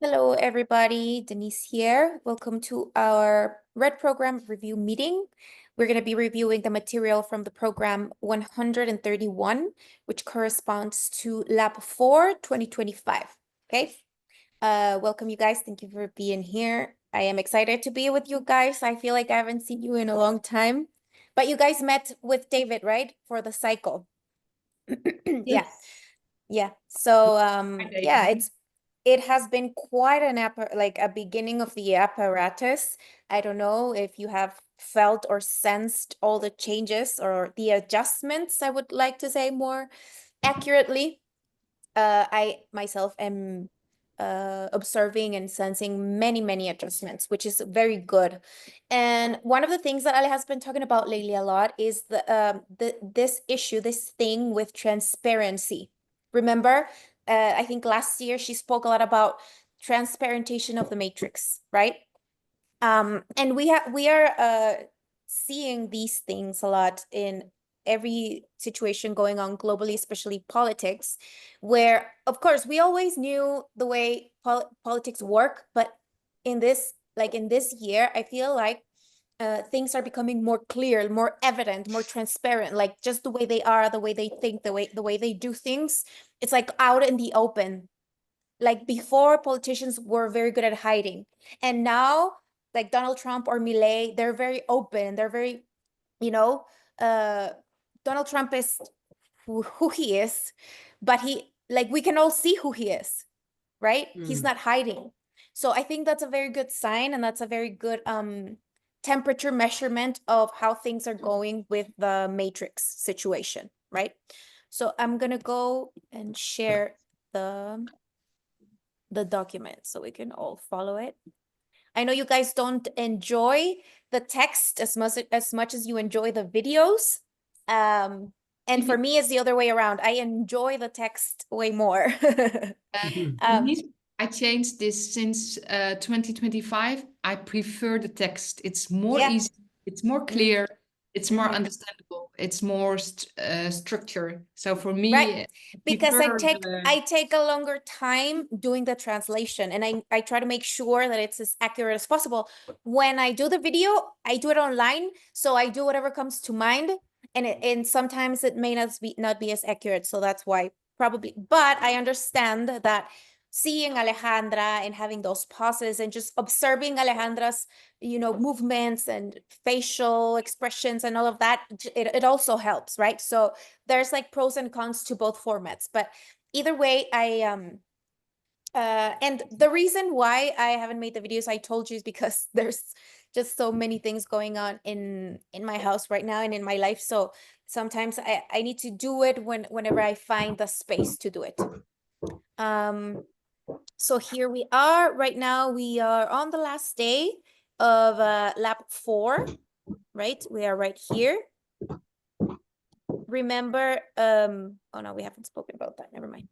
Hello, everybody. Denisse here. Welcome to our RED program review meeting. We're going to be reviewing the material from the program 131, which corresponds to Lab 4, 2025. Okay. Welcome, you guys. Thank you for being here. I am excited to be with you guys. I feel like I haven't seen you in a long time, but you guys met with David, right? For the cycle. Yeah. Yeah. So, yeah, it has been quite an a beginning of the apparatus. I don't know if you have felt or sensed all the changes or the adjustments, I would like to say more accurately. I myself am observing and sensing many adjustments, which is very good. And one of the things that Ale has been talking about lately a lot is this issue, this thing with transparency. Remember, I think last year she spoke a lot about transparentation of the matrix, right? And we are seeing these things a lot in every situation going on globally, especially politics, where of course we always knew the way politics work, but in this year, I feel like things are becoming more clear, more evident, more transparent, like just the way they are, the way they think, the way they do things. It's like out in the open. Like before, politicians were very good at hiding, and now, like Donald Trump or Milei, they're very open. They're very, you know, uh, Donald Trump is who he is, but we can all see who he is, right? He's not hiding. So I think that's a very good sign, and that's a very good temperature measurement of how things are going with the matrix situation, right? So I'm gonna go and share the document so we can all follow it. I know you guys don't enjoy the text as much as you enjoy the videos. And for me, it's the other way around. I enjoy the text way more. I changed this since 2025. I prefer the text. It's more Yeah. easy, it's more clear, it's more Mhm. understandable, it's more structure. So for me, Right. Because I prefer take a longer time doing the translation, and I try to make sure that it's as accurate as possible. When I do the video, I do it online, so I do whatever comes to mind, and sometimes it may not be as accurate, so that's why probably. But I understand that seeing Alejandra and having those pauses and just observing Alejandra's, movements and facial expressions and all of that, it also helps, right? So there's like pros and cons to both formats, but either way, and the reason why I haven't made the videos I told you is because there's just so many things going on in my house right now and in my life. So sometimes I need to do it whenever I find the space to do it. So here we are. Right now we are on the last day of lab 4, right? We are right here. Remember, oh no, we haven't spoken about that. Never mind.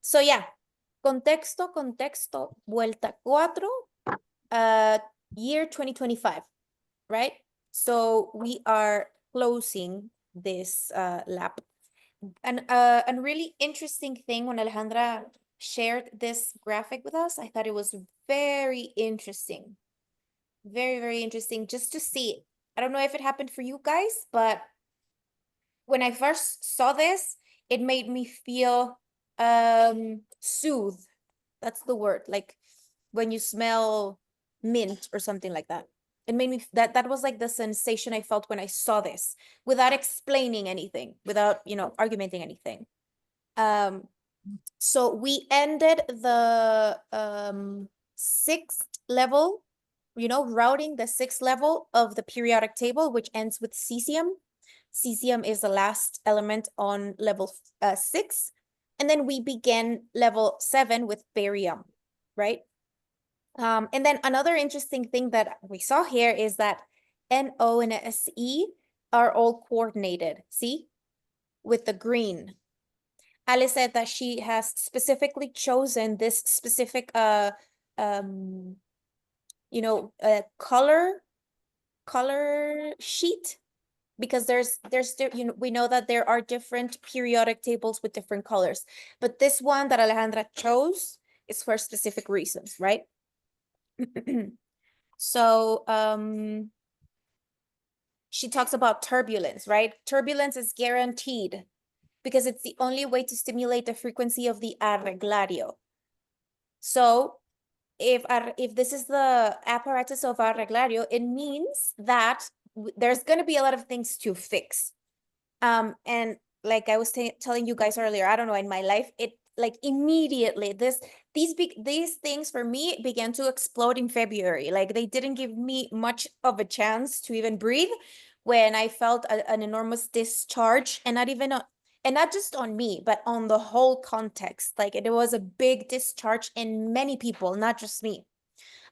So yeah, contexto, vuelta 4, year 2025, right? So we are closing this lab. And a really interesting thing when Alejandra shared this graphic with us, I thought it was very interesting. Very interesting just to see it. I don't know if it happened for you guys, but when I first saw this, it made me feel soothed. That's the word. Like when you smell mint or something like that. It made me that was like the sensation I felt when I saw this without explaining anything, without, argumenting anything. So we ended the 6th level, routing the 6th level of the periodic table, which ends with cesium. Cesium is the last element on level 6. And then we began level 7 with barium, right? And then another interesting thing that we saw here is that NO and SE are all coordinated, see? With the green. Ale said that she has specifically chosen this specific color sheet because we know that there are different periodic tables with different colors, but this one that Alejandra chose, is for specific reasons, right? So she talks about turbulence, right? Turbulence is guaranteed because it's the only way to stimulate the frequency of the arreglario. So if this is the apparatus of arreglario, it means that there's going to be a lot of things to fix. And like I was telling you guys earlier, I don't know, in my life, it like immediately these things for me began to explode in February. Like they didn't give me much of a chance to even breathe when I felt an enormous discharge, and not just on me, but on the whole context. Like it was a big discharge in many people, not just me.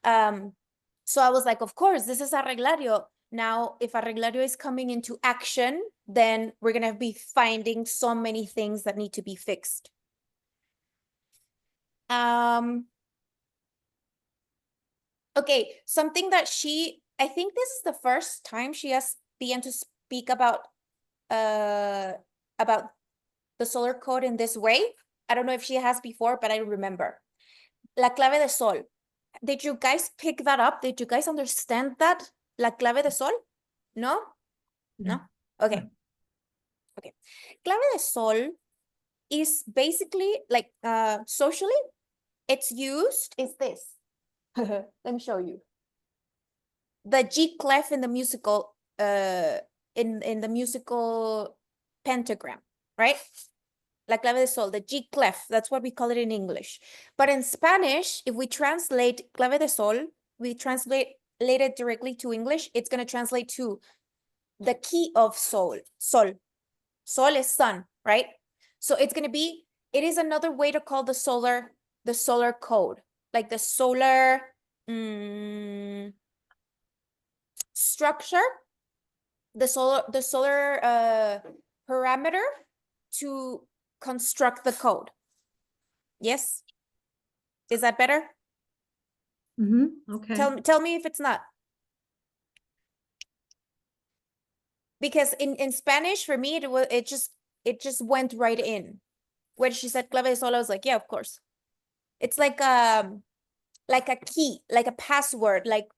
So I was like, of course, this is Arreglario. Now, if Arreglario is coming into action, then we're going to be finding so many things that need to be fixed. Okay, something that I think this is the first time she has begun to speak about the solar code in this way. I don't know if she has before, but I remember. La clave de sol. Did you guys pick that up? Did you guys understand that? La clave de sol? No? No? Okay. Okay. Clave de sol is basically like socially, it's used is this. Let me show you. The G clef in the musical in the musical pentagram, right? La clave de sol, the G clef, that's what we call it in English. But in Spanish, if we translate clave de sol, we translate it directly to English, it's going to translate to the key of sol. Sol is sun, right? So it's going to be, it is another way to call the solar code, like the solar structure, the solar parameter to construct the code. Yes? Is that better? Okay. Tell me if it's not. Because in Spanish, for me, it just went right in. When she said clave de sol, I was like, yeah, of course. It's like a key, like a password, like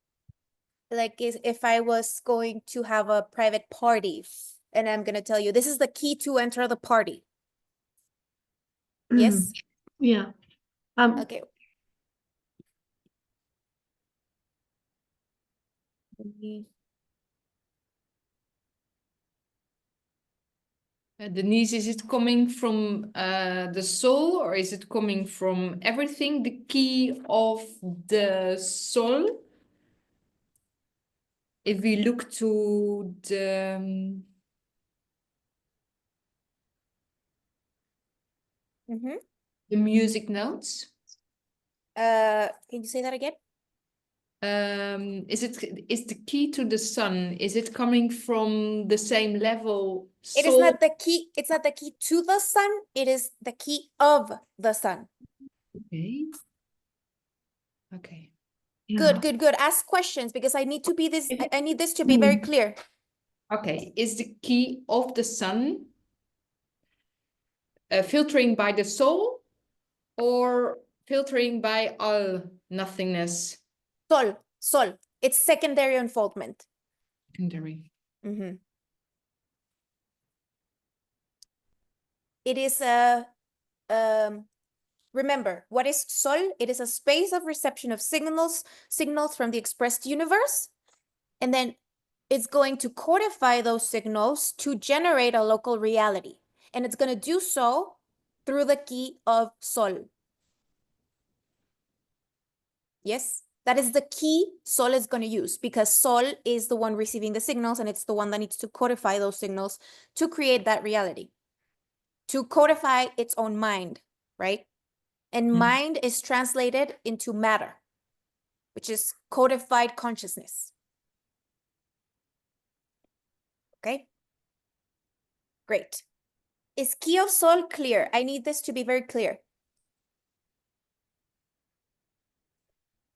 if I was going to have a private party and I'm gonna tell you this is the key to enter the party. Yes? Yeah. Okay. Denisse, is it coming from the soul, or is it coming from everything? The key of the soul? If we look to the the music notes, Can you say that again? is the key to the sun? Is it coming from the same level? It is Soul. not the key. It's not the key to the sun. It is the key of the sun. Okay. Okay. Yeah. Good. Ask questions because I need this to be very clear. Okay. Is the key of the sun filtering by the soul or filtering by all nothingness? Sol. It's secondary unfoldment. Secondary. It is remember, what is sol? It is a space of reception of signals from the expressed universe, and then it's going to codify those signals to generate a local reality, and it's going to do so through the key of sol. Yes, that is the key sol is going to use because sol is the one receiving the signals, and it's the one that needs to codify those signals to create that reality, to codify its own mind, right? And mind is translated into matter, which is codified consciousness. Okay? Great. Is key of sol clear? I need this to be very clear.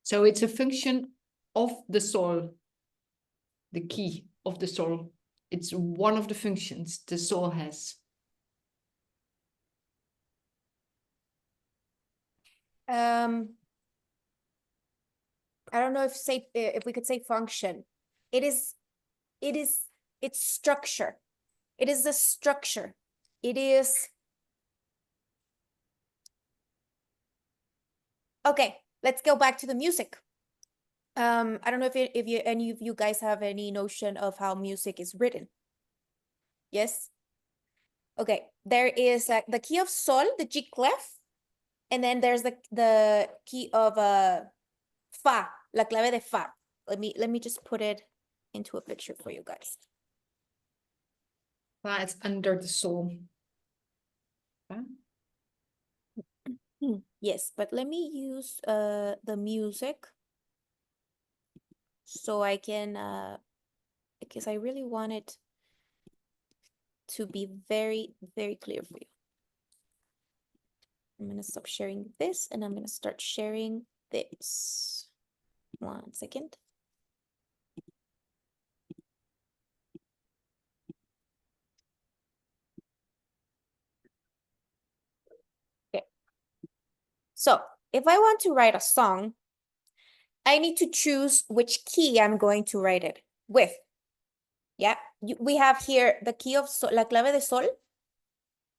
So it's a function of the soul, the key of the soul. It's one of the functions the soul has. I don't know if we could say function. It's structure. It is the structure. It is. Okay, let's go back to the music. I don't know if any of you guys have any notion of how music is written. Yes? Okay, there is the key of sol, the G clef, and then there's the key of fa, la clave de fa. Let me just put it into a picture for you guys. It's under the sol. Yes, but let me use the music so I can because I really want it to be very, very clear for you. I'm gonna stop sharing this and I'm gonna start sharing this. 1 second. Okay. So if I want to write a song, I need to choose which key I'm going to write it with. Yeah, we have here the key of sol, la clave de sol,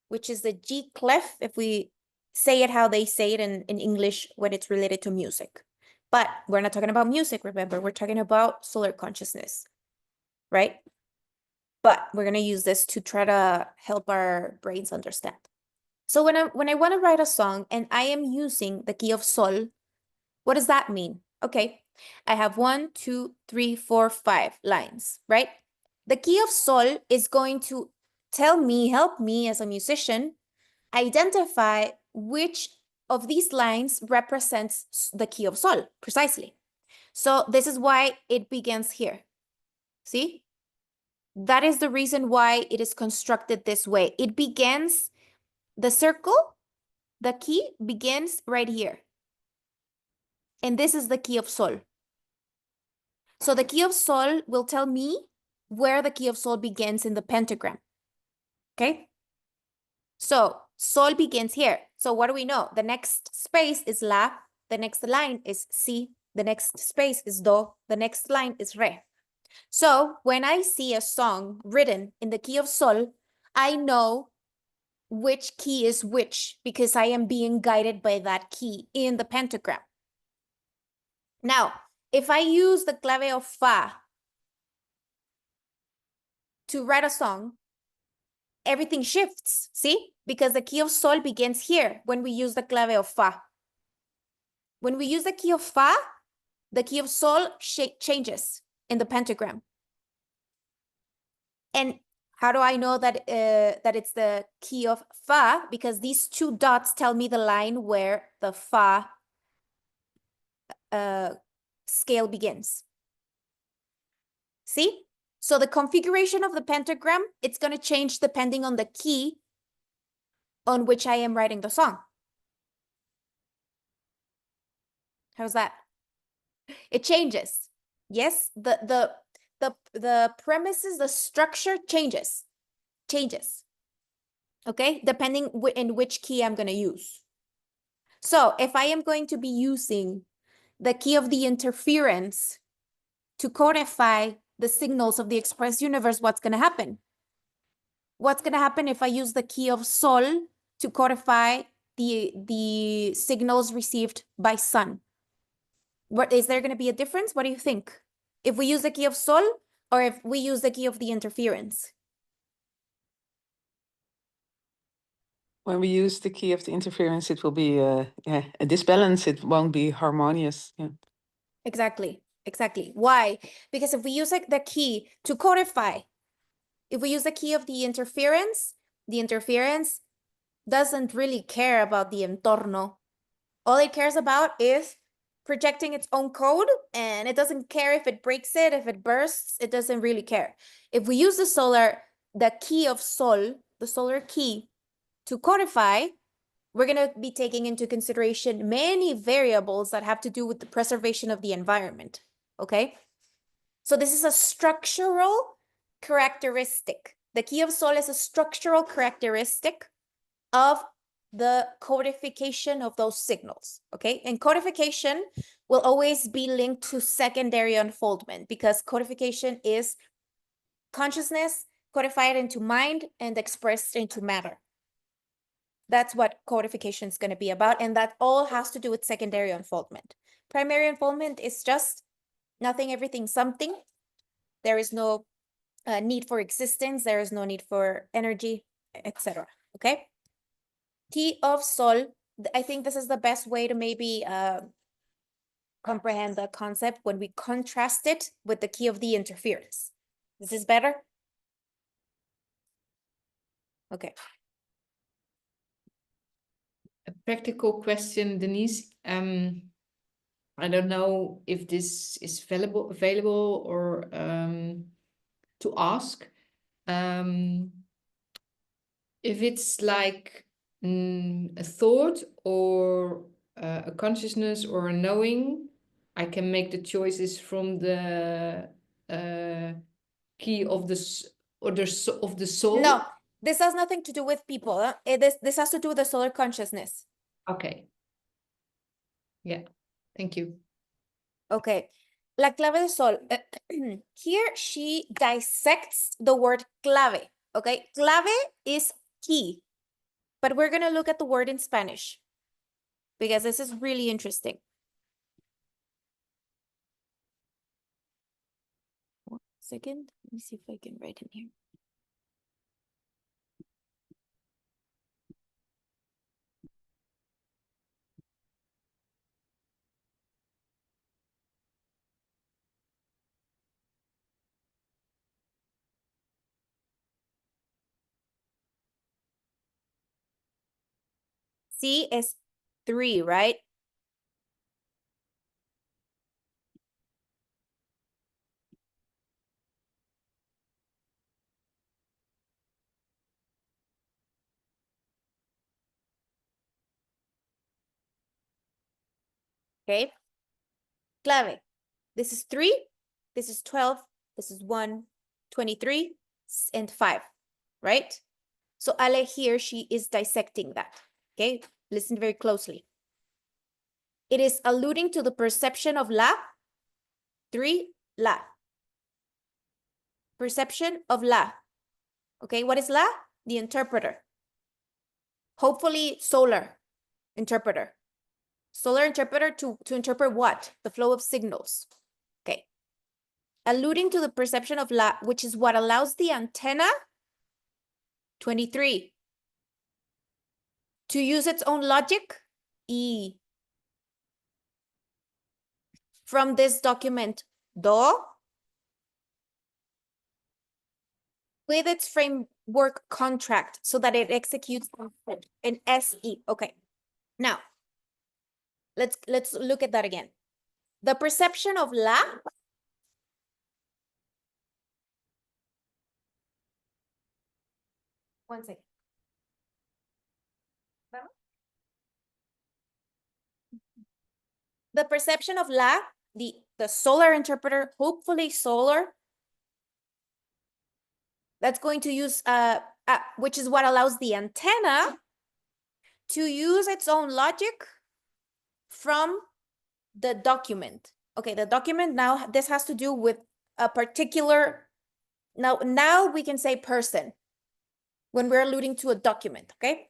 which is the G clef if we say it how they say it in English when it's related to music. But we're not talking about music, remember, we're talking about solar consciousness, right? But we're gonna use this to try to help our brains understand. So when I want to write a song and I am using the key of sol, what does that mean? Okay, I have 1, 2, 3, 4, 5 lines, right? The key of sol is going to help me as a musician, identify which of these lines represents the key of sol precisely. So this is why it begins here. See? That is the reason why it is constructed this way. It begins, the circle, the key begins right here. And this is the key of sol. So the key of sol will tell me where the key of sol begins in the pentagram. Okay? So sol begins here. So what do we know? The next space is la, the next line is si, the next space is do, the next line is re. So when I see a song written in the key of sol, I know which key is which because I am being guided by that key in the pentagram. Now, if I use the clave of fa to write a song, everything shifts, see? Because the key of sol begins here when we use the clave of fa. When we use the key of fa, the key of sol changes in the pentagram. And how do I know that that it's the key of fa? Because these two dots tell me the line where the fa scale begins. See? So the configuration of the pentagram, it's going to change depending on the key on which I am writing the song. How's that? It changes. Yes, the premises, the structure changes. Okay, depending in which key I'm going to use. So if I am going to be using the key of the interference to codify the signals of the express universe, what's going to happen? What's going to happen if I use the key of sol to codify the signals received by sun? What is there going to be a difference? What do you think? If we use the key of sol or if we use the key of the interference? When we use the key of the interference, it will be a disbalance. It won't be harmonious. Yeah. Exactly. Why? Because if we use the key to codify, if we use the key of the interference doesn't really care about the entorno. All it cares about is projecting its own code, and it doesn't care if it breaks it, if it bursts, it doesn't really care. If we use the key of sol, the solar key, to codify, we're going to be taking into consideration many variables that have to do with the preservation of the environment, okay? So this is a structural characteristic. The key of sol is a structural characteristic of the codification of those signals, okay? And codification will always be linked to secondary unfoldment because codification is consciousness codified into mind and expressed into matter. That's what codification is going to be about. And that all has to do with secondary unfoldment. Primary unfoldment is just nothing, everything, something. There is no need for existence. There is no need for energy, etc. Okay. T of Sol, I think this is the best way to maybe comprehend the concept when we contrast it with the key of the interference. This is better? Okay. A practical question, Denise. I don't know if this is available or to ask. If it's like a thought or a consciousness or a knowing, I can make the choices from the key of of the soul. No, this has nothing to do with people. Huh? This has to do with the solar consciousness. Okay. Yeah, thank you. Okay. La clave de sol. Here she dissects the word clave. Okay. Clave is key. But we're going to look at the word in Spanish because this is really interesting. 1 second. Let me see if I can write in here. C is 3, right? Okay. Clave. This is 3. This is 12. This is 1, 23, and 5, right? So Ale here, she is dissecting that. Okay. Listen very closely. It is alluding to the perception of la. 3, la. Perception of la. Okay, what is la? The interpreter. Hopefully solar interpreter. Solar interpreter to interpret what? The flow of signals. Okay. Alluding to the perception of la, which is what allows the antenna, 23, to use its own logic, E. From this document, do, with its framework contract so that it executes an SE. Okay. Now, let's look at that again. The perception of la. One second. The perception of la, the solar interpreter, hopefully solar, that's going to use, which is what allows the antenna to use its own logic from the document. Okay, the document now, this has to do with a particular, now we can say person when we're alluding to a document, okay?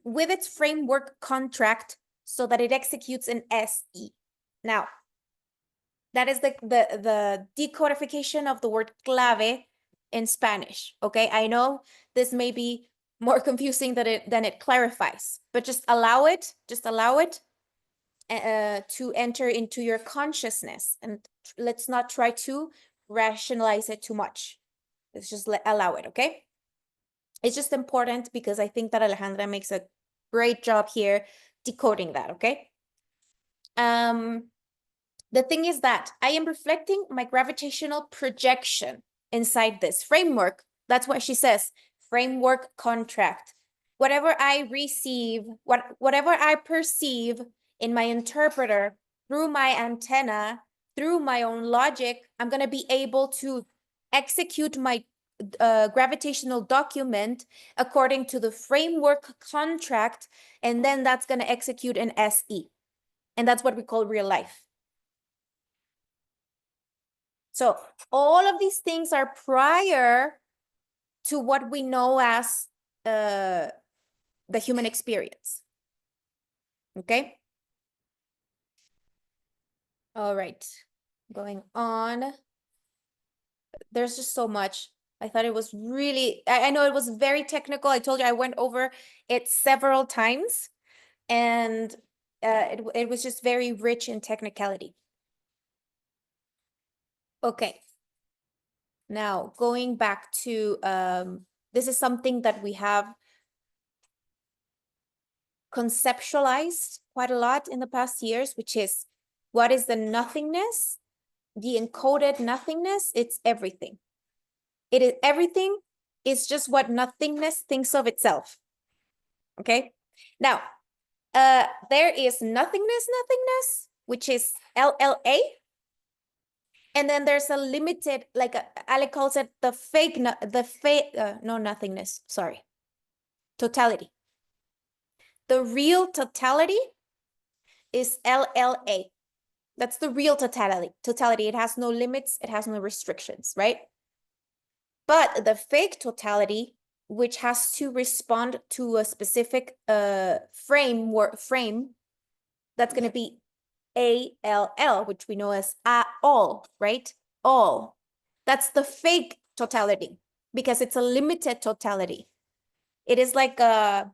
With its framework contract so that it executes an SE. Now, that is the decodification of the word clave in Spanish, okay? I know this may be more confusing than it clarifies, but just allow it to enter into your consciousness, and let's not try to rationalize it too much. Let's just allow it, okay? It's just important because I think that Alejandra makes a great job here decoding that, okay? The thing is that I am reflecting my gravitational projection inside this framework. That's what she says, framework contract. Whatever I receive, whatever I perceive in my interpreter through my antenna, through my own logic, I'm going to be able to execute my gravitational document according to the framework contract, and then that's going to execute an SE. And that's what we call real life. So all of these things are prior to what we know as the human experience. Okay? All right. Going on. There's just so much. I thought it was really, I know it was very technical. I told you I went over it several times, and it was just very rich in technicality. Okay. Now, going back to, this is something that we have conceptualized quite a lot in the past years, which is, what is the nothingness? The encoded nothingness, it's everything. It is everything. It's just what nothingness thinks of itself. Okay. Now, there is nothingness, which is LLA. And then there's a limited, like Alec calls it the fake, nothingness, sorry. Totality. The real totality is LLA. That's the real totality. It has no limits. It has no restrictions, right? But the fake totality, which has to respond to a specific frame, that's going to be ALL, which we know as all, right? All. That's the fake totality because it's a limited totality. It is like a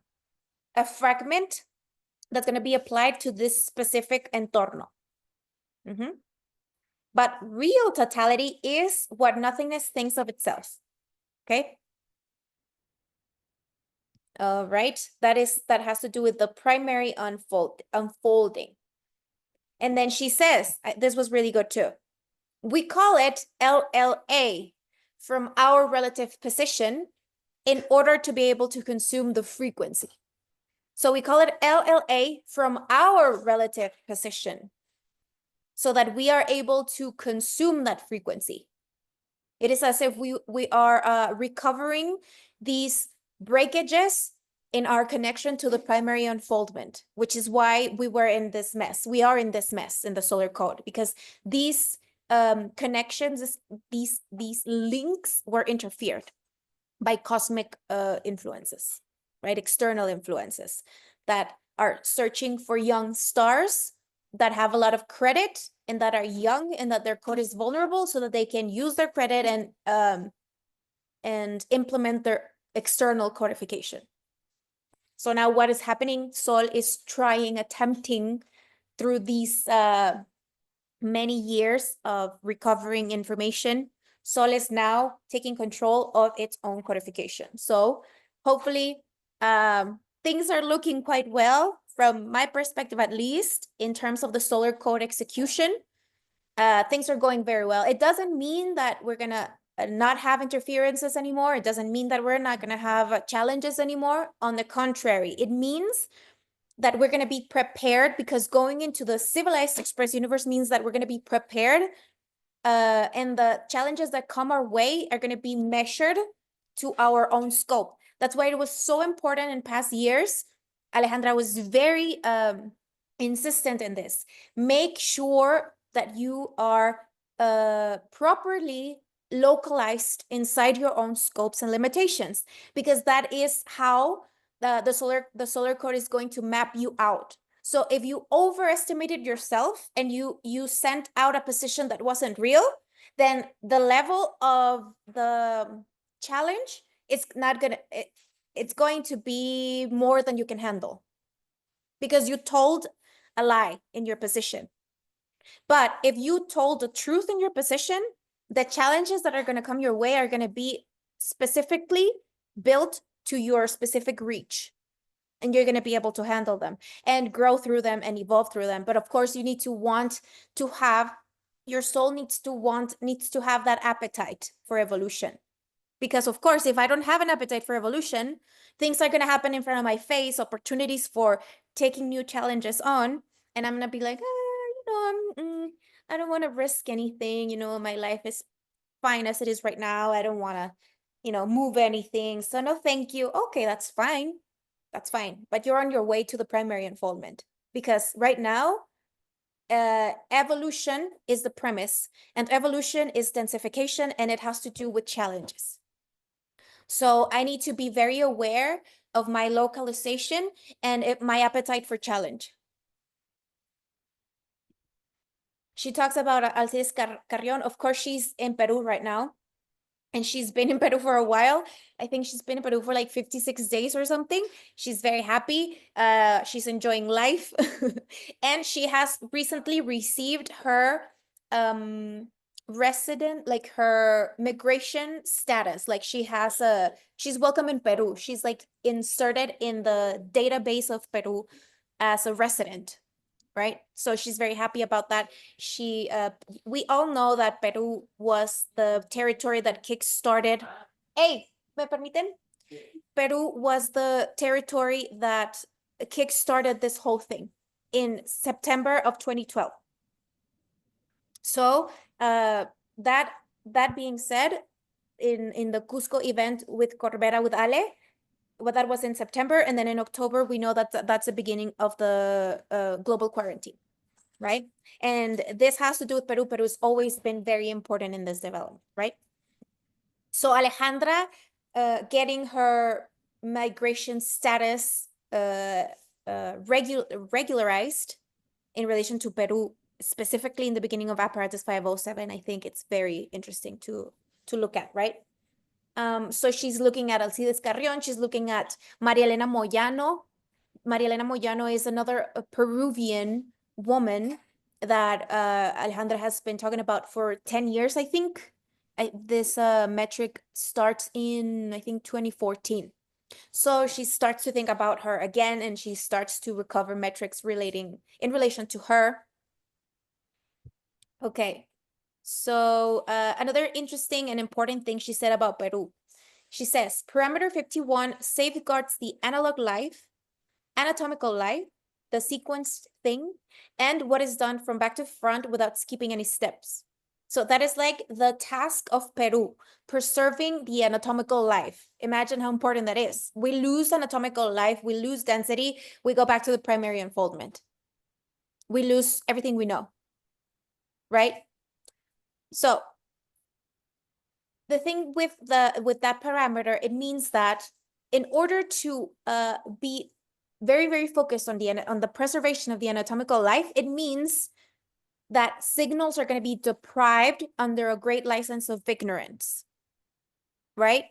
fragment that's going to be applied to this specific entorno. But real totality is what nothingness thinks of itself. Okay. All right. That has to do with the primary unfolding. And then she says, this was really good too. We call it LLA from our relative position in order to be able to consume the frequency. So we call it LLA from our relative position so that we are able to consume that frequency. It is as if we are recovering these breakages in our connection to the primary unfoldment, which is why we were in this mess. We are in this mess in the solar code because these connections, these links were interfered by cosmic influences, right? External influences that are searching for young stars that have a lot of credit and that are young and that their code is vulnerable so that they can use their credit and implement their external codification. So now what is happening? Sol is attempting through these many years of recovering information. Sol is now taking control of its own codification. So hopefully things are looking quite well from my perspective, at least in terms of the solar code execution. Things are going very well. It doesn't mean that we're gonna not have interferences anymore. It doesn't mean that we're not gonna have challenges anymore. On the contrary, it means that we're gonna be prepared, because going into the civilized express universe means that we're gonna be prepared, and the challenges that come our way are gonna be measured to our own scope. That's why it was so important in past years. Alejandra was very insistent in this. Make sure that you are properly localized inside your own scopes and limitations, because that is how the solar code is going to map you out. So if you overestimated yourself and you sent out a position that wasn't real, then the level of the challenge is not gonna, it's going to be more than you can handle because you told a lie in your position. But if you told the truth in your position, the challenges that are going to come your way are going to be specifically built to your specific reach. And you're going to be able to handle them and grow through them and evolve through them. But of course, you need to want to have, your soul needs to have that appetite for evolution. Because of course, if I don't have an appetite for evolution, things are going to happen in front of my face, opportunities for taking new challenges on. And I'm going to be like, I don't want to risk anything. My life is fine as it is right now. I don't want to move anything. So no, thank you. Okay, that's fine. That's fine. But you're on your way to the primary unfoldment because right now, evolution is the premise, and evolution is densification, and it has to do with challenges. So I need to be very aware of my localization and my appetite for challenge. She talks about Alcides Carrion. Of course, she's in Peru right now. And she's been in Peru for a while. I think she's been in Peru for like 56 days or something. She's very happy. She's enjoying life. And she has recently received her like her migration status. Like she's welcome in Peru. She's like inserted in the database of Peru as a resident. Right? So she's very happy about that. We all know that Peru was the territory that kickstarted. Hey, ¿me permiten? Peru was the territory that kickstarted this whole thing in September of 2012. So that being said, in the Cusco event with Corbera with Ale, well, that was in September, and then in October, we know that that's the beginning of the global quarantine, right? And this has to do with Peru. Peru has always been very important in this development, right? So Alejandra getting her migration status regularized in relation to Peru, specifically in the beginning of Apparatus 507, I think it's very interesting to look at, right? So she's looking at Alcides Carrion, she's looking at María Elena Moyano. María Elena Moyano is another Peruvian woman that Alejandra has been talking about for 10 years, I think. This metric starts in, I think, 2014. So she starts to think about her again, and she starts to recover metrics in relation to her. Okay, so another interesting and important thing she said about Peru. She says, parameter 51 safeguards the analog life, anatomical life, the sequenced thing, and what is done from back to front without skipping any steps. So that is like the task of Peru, preserving the anatomical life. Imagine how important that is. We lose anatomical life, we lose density, we go back to the primary unfoldment. We lose everything we know, right? So the thing with that parameter, it means that in order to be very, very focused on the preservation of the anatomical life, it means that signals are going to be deprived under a great license of ignorance, right?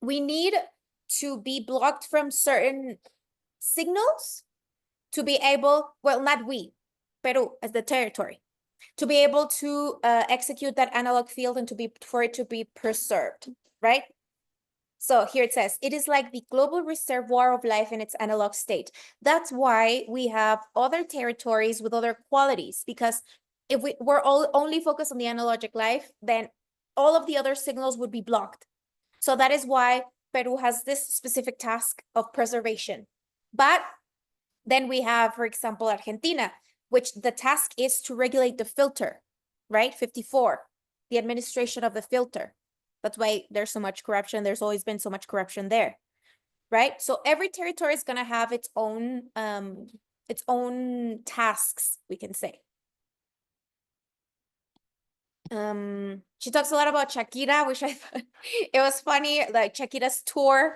We need to be blocked from certain signals to be able, well, not we, Peru as the territory, to be able to execute that analog field and for it to be preserved, right? So here it says, it is like the global reservoir of life in its analog state. That's why we have other territories with other qualities, because if we're all only focused on the analogic life, then all of the other signals would be blocked. So that is why Peru has this specific task of preservation. But then we have, for example, Argentina, which the task is to regulate the filter, right? 54, the administration of the filter. That's why there's so much corruption. There's always been so much corruption there, right? So every territory is going to have its own tasks, we can say. She talks a lot about Shakira, which I thought it was funny, like Shakira's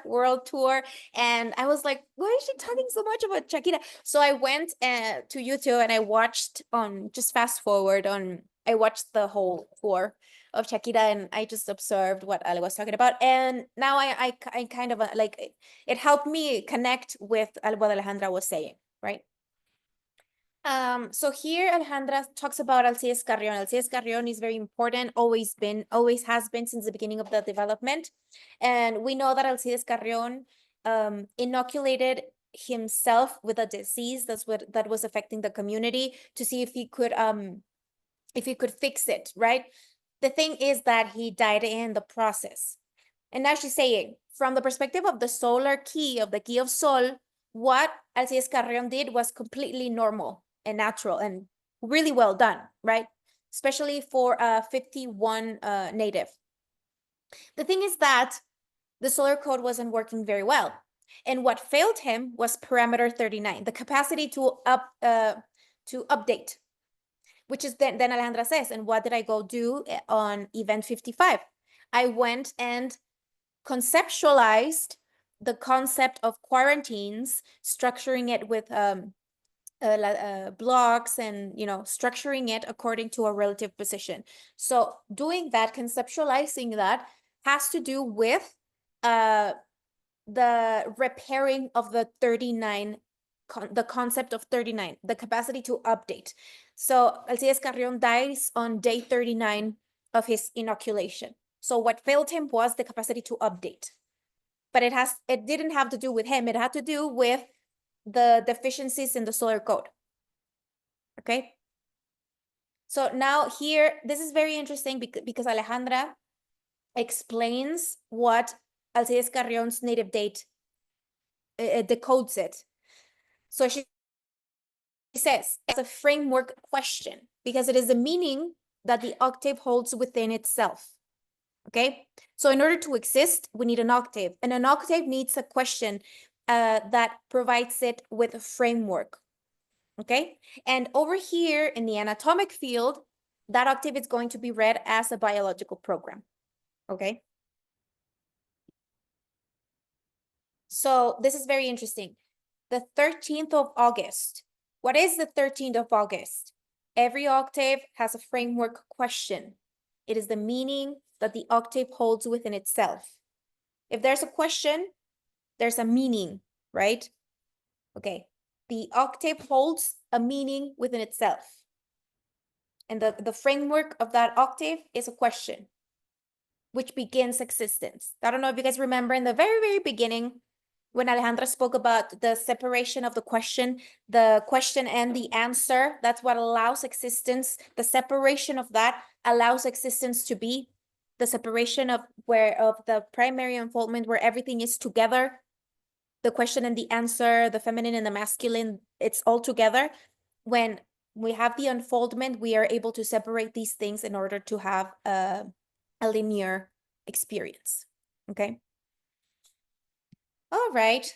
world tour. And I was like, why is she talking so much about Shakira? So I went to YouTube and I watched just fast forward I watched the whole tour of Shakira, and I just observed what Ale was talking about. And now I kind of like, it helped me connect with what Alejandra was saying, right? So here Alejandra talks about Alcides Carrion. Alcides Carrion is very important, always has been since the beginning of the development. And we know that Alcides Carrion inoculated himself with a disease that was affecting the community to see if he could fix it, right? The thing is that he died in the process. And now she's saying, from the perspective of the solar key, of the key of Sol, what Alcides Carrion did was completely normal and natural and really well done, right? Especially for a 51 native. The thing is that the solar code wasn't working very well. And what failed him was parameter 39, the capacity to update, which is then Alejandra says, and what did I go do on event 55? I went and conceptualized the concept of quarantines, structuring it with blocks and, structuring it according to a relative position. So doing that, conceptualizing that has to do with the repairing of the 39, the concept of 39, the capacity to update. So Alcides Carrion dies on day 39 of his inoculation. So what failed him was the capacity to update. But it didn't have to do with him. It had to do with the deficiencies in the solar code. Okay. So now here, this is very interesting because Alejandra explains what Alcides Carrion's native date decodes it. So she says it's a framework question because it is the meaning that the octave holds within itself. Okay, so in order to exist, we need an octave, and an octave needs a question that provides it with a framework. Okay, and over here in the anatomic field, that octave is going to be read as a biological program. Okay, so this is very interesting. The 13th of August. What is the 13th of August? Every octave has a framework question. It is the meaning that the octave holds within itself. If there's a question, there's a meaning, right? Okay, the octave holds a meaning within itself. And the framework of that octave is a question, which begins existence. I don't know if you guys remember in the very, very beginning, when Alejandra spoke about the separation of the question and the answer, that's what allows existence. The separation of that allows existence to be the separation of the primary unfoldment where everything is together. The question and the answer, the feminine and the masculine, it's all together. When we have the unfoldment, we are able to separate these things in order to have a linear experience. Okay. All right.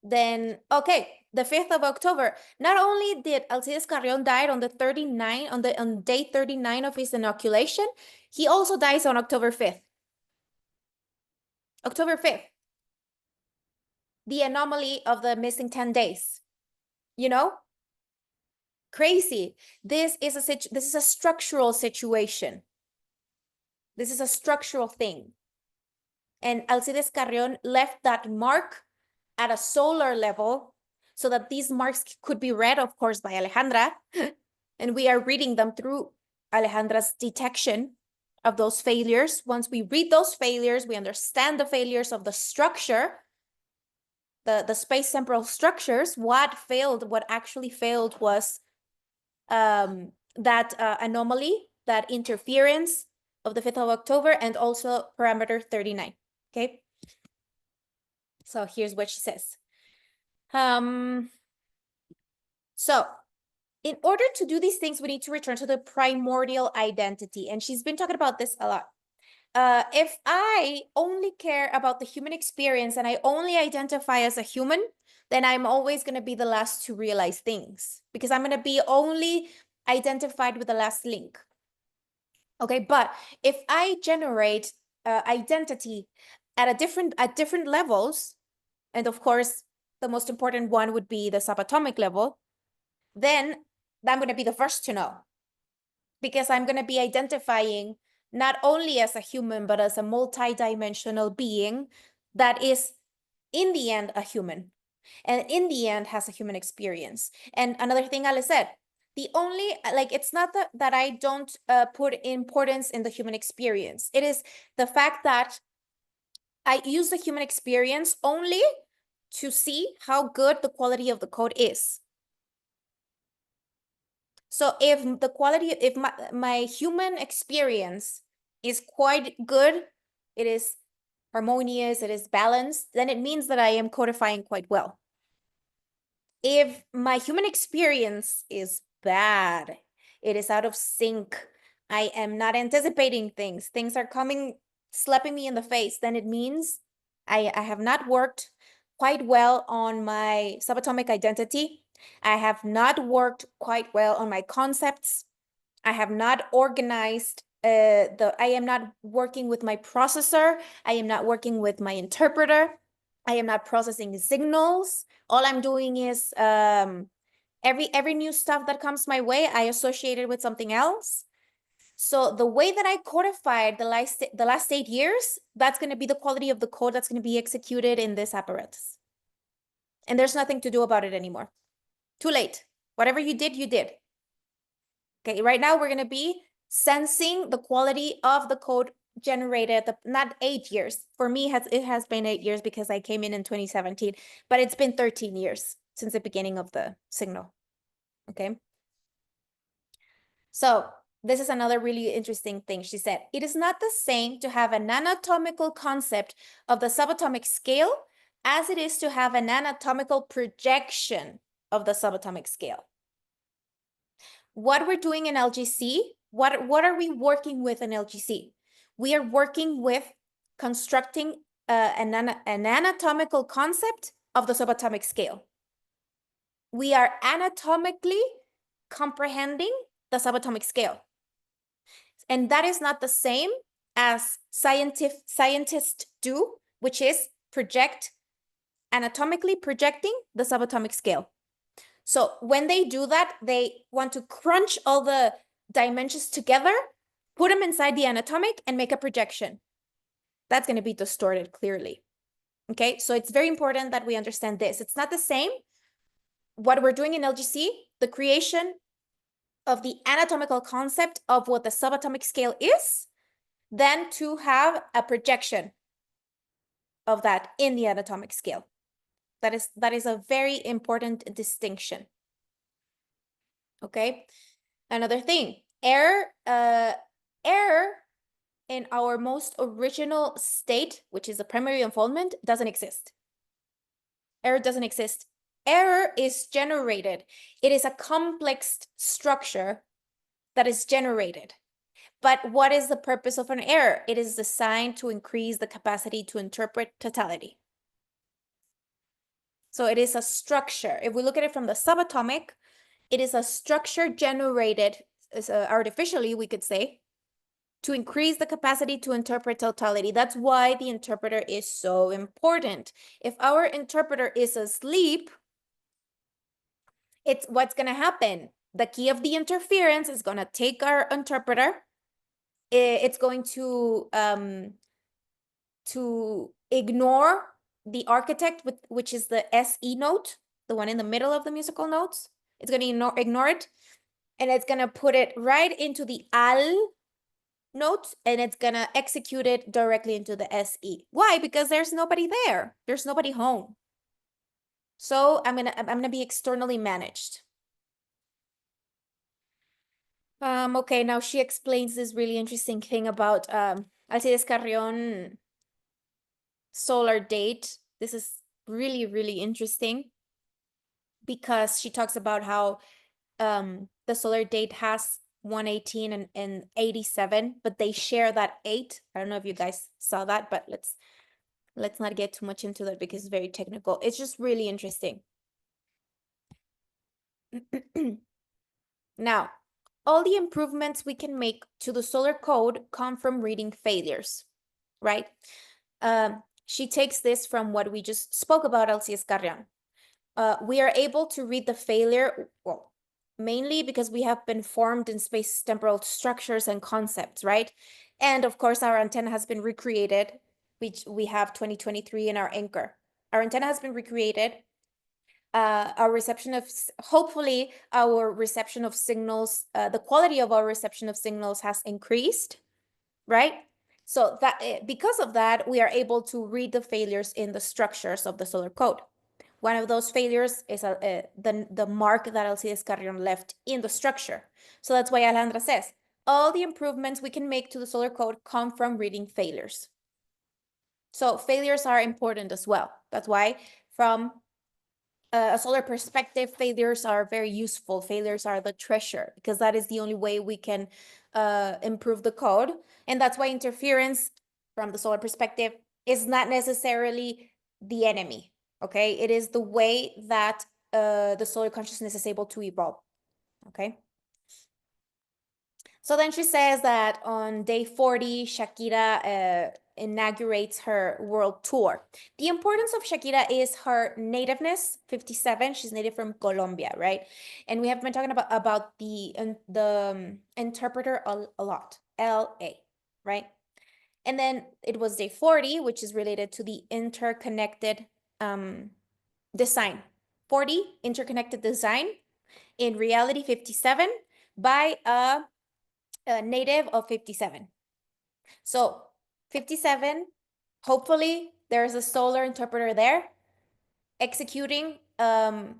Then, okay, the 5th of October. Not only did Alcides Carrion die on day 39 of his inoculation, he also dies on October 5th. October 5th. The anomaly of the missing 10 days. Crazy. This is a structural situation. This is a structural thing. And Alcides Carrion left that mark at a solar level so that these marks could be read, of course, by Alejandra. And we are reading them through Alejandra's detection of those failures. Once we read those failures, we understand the failures of the structure, the space-temporal structures. What actually failed was that anomaly, that interference of the 5th of October, and also parameter 39. Okay. So here's what she says. So in order to do these things, we need to return to the primordial identity. And she's been talking about this a lot. If I only care about the human experience and I only identify as a human, then I'm always going to be the last to realize things because I'm going to be only identified with the last link. Okay, but if I generate identity at different levels, and of course, the most important one would be the subatomic level, then I'm going to be the first to know because I'm going to be identifying not only as a human, but as a multi-dimensional being that is in the end a human and in the end has a human experience. And another thing Ale said, it's not that I don't put importance in the human experience. It is the fact that I use the human experience only to see how good the quality of the code is. So if my human experience is quite good, it is harmonious, it is balanced, then it means that I am codifying quite well. If my human experience is bad, it is out of sync I am not anticipating things. Things are coming, slapping me in the face. Then it means I have not worked quite well on my subatomic identity. I have not worked quite well on my concepts. I have not organized I am not working with my processor. I am not working with my interpreter. I am not processing signals. All I'm doing is every new stuff that comes my way, I associate it with something else. So the way that I codified the last 8 years, that's going to be the quality of the code that's going to be executed in this apparatus. And there's nothing to do about it anymore. Too late. Whatever you did, you did. Okay, right now we're going to be sensing the quality of the code generated, not 8 years. For me, it has been 8 years because I came in 2017, but it's been 13 years since the beginning of the signal. Okay. So this is another really interesting thing. She said, it is not the same to have an anatomical concept of the subatomic scale as it is to have an anatomical projection of the subatomic scale. What we're doing in LGC, what are we working with in LGC? We are working with constructing an anatomical concept of the subatomic scale. We are anatomically comprehending the subatomic scale. And that is not the same as scientists do, which is anatomically projecting the subatomic scale. So when they do that, they want to crunch all the dimensions together, put them inside the anatomic and make a projection. That's going to be distorted clearly. Okay, so it's very important that we understand this. It's not the same. What we're doing in LGC, the creation of the anatomical concept of what the subatomic scale is, than to have a projection of that in the anatomic scale. That is a very important distinction. Okay, another thing, error in our most original state, which is the primary unfoldment, doesn't exist. Error doesn't exist. Error is generated. It is a complex structure that is generated. But what is the purpose of an error? It is designed to increase the capacity to interpret totality. So it is a structure. If we look at it from the subatomic, it is a structure generated artificially, we could say, to increase the capacity to interpret totality. That's why the interpreter is so important. If our interpreter is asleep, it's what's going to happen. The key of the interference is going to take our interpreter. It's going to ignore the architect, which is the SE note, the one in the middle of the musical notes. It's going to ignore it, and it's going to put it right into the AL note, and it's going to execute it directly into the SE. Why? Because there's nobody there. There's nobody home. So I'm gonna be externally managed. Okay, now she explains this really interesting thing about Alcides Carrión solar date. This is really, really interesting because she talks about how the solar date has 118 and 87, but they share that 8. I don't know if you guys saw that, but let's not get too much into that because it's very technical. It's just really interesting. Now, all the improvements we can make to the solar code come from reading failures, right? She takes this from what we just spoke about, Alcides Carrión. We are able to read the failure, well, mainly because we have been formed in space-temporal structures and concepts, right? And of course, our antenna has been recreated, which we have 2023 in our anchor. Our antenna has been recreated. Hopefully our reception of signals, the quality of our reception of signals has increased, right? So that because of that, we are able to read the failures in the structures of the solar code. One of those failures is the mark that Alcides Carrión left in the structure. So that's why Alejandra says, all the improvements we can make to the solar code come from reading failures. So failures are important as well. That's why from a solar perspective, failures are very useful. Failures are the treasure because that is the only way we can improve the code. And that's why interference from the solar perspective is not necessarily the enemy, okay? It is the way that the solar consciousness is able to evolve, okay? So then she says that on day 40, Shakira inaugurates her world tour. The importance of Shakira is her nativeness, 57. She's native from Colombia, right? And we have been talking about the interpreter a lot, LA, right? And then it was day 40, which is related to the interconnected design. 40, interconnected design. In reality, 57, by a native of 57. So 57, hopefully there's a solar interpreter there executing the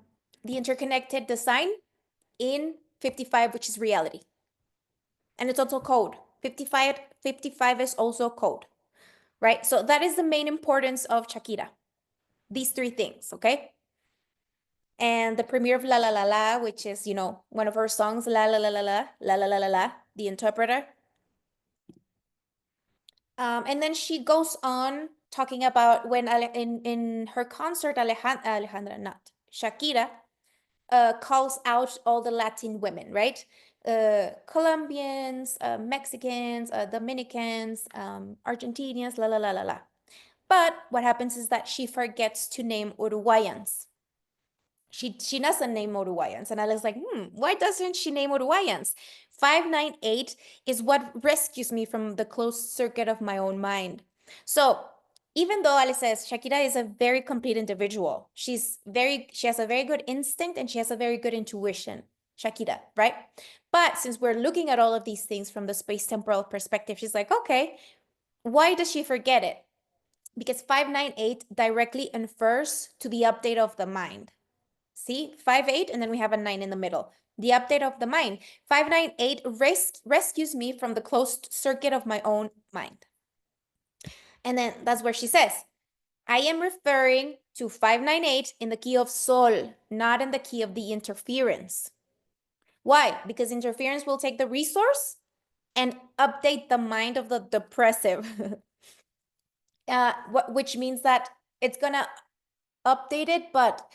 interconnected design in 55, which is reality. And it's also code. 55 is also code, right? So that is the main importance of Shakira. These three things, okay? And the premiere of La La La La, which is, you know, one of her songs, La La La La La, La La La La La, the interpreter. And then she goes on talking about when in her concert, Alejandra, not Shakira, calls out all the Latin women, right? Colombians, Mexicans, Dominicans, Argentinians, la la la la la. But what happens is that she forgets to name Uruguayans. She doesn't name Uruguayans. And I was like, why doesn't she name Uruguayans? 598 is what rescues me from the closed circuit of my own mind. So even though Ale says Shakira is a very complete individual, she has a very good instinct and she has a very good intuition, Shakira, right? But since we're looking at all of these things from the space-temporal perspective, she's like, okay, why does she forget it? Because 598 directly infers to the update of the mind. See, 58, and then we have a 9 in the middle. The update of the mind. 598 rescues me from the closed circuit of my own mind. And then that's where she says, I am referring to 598 in the key of Sol, not in the key of the interference. Why? Because interference will take the resource and update the mind of the depressive, which means that it's going to update it, but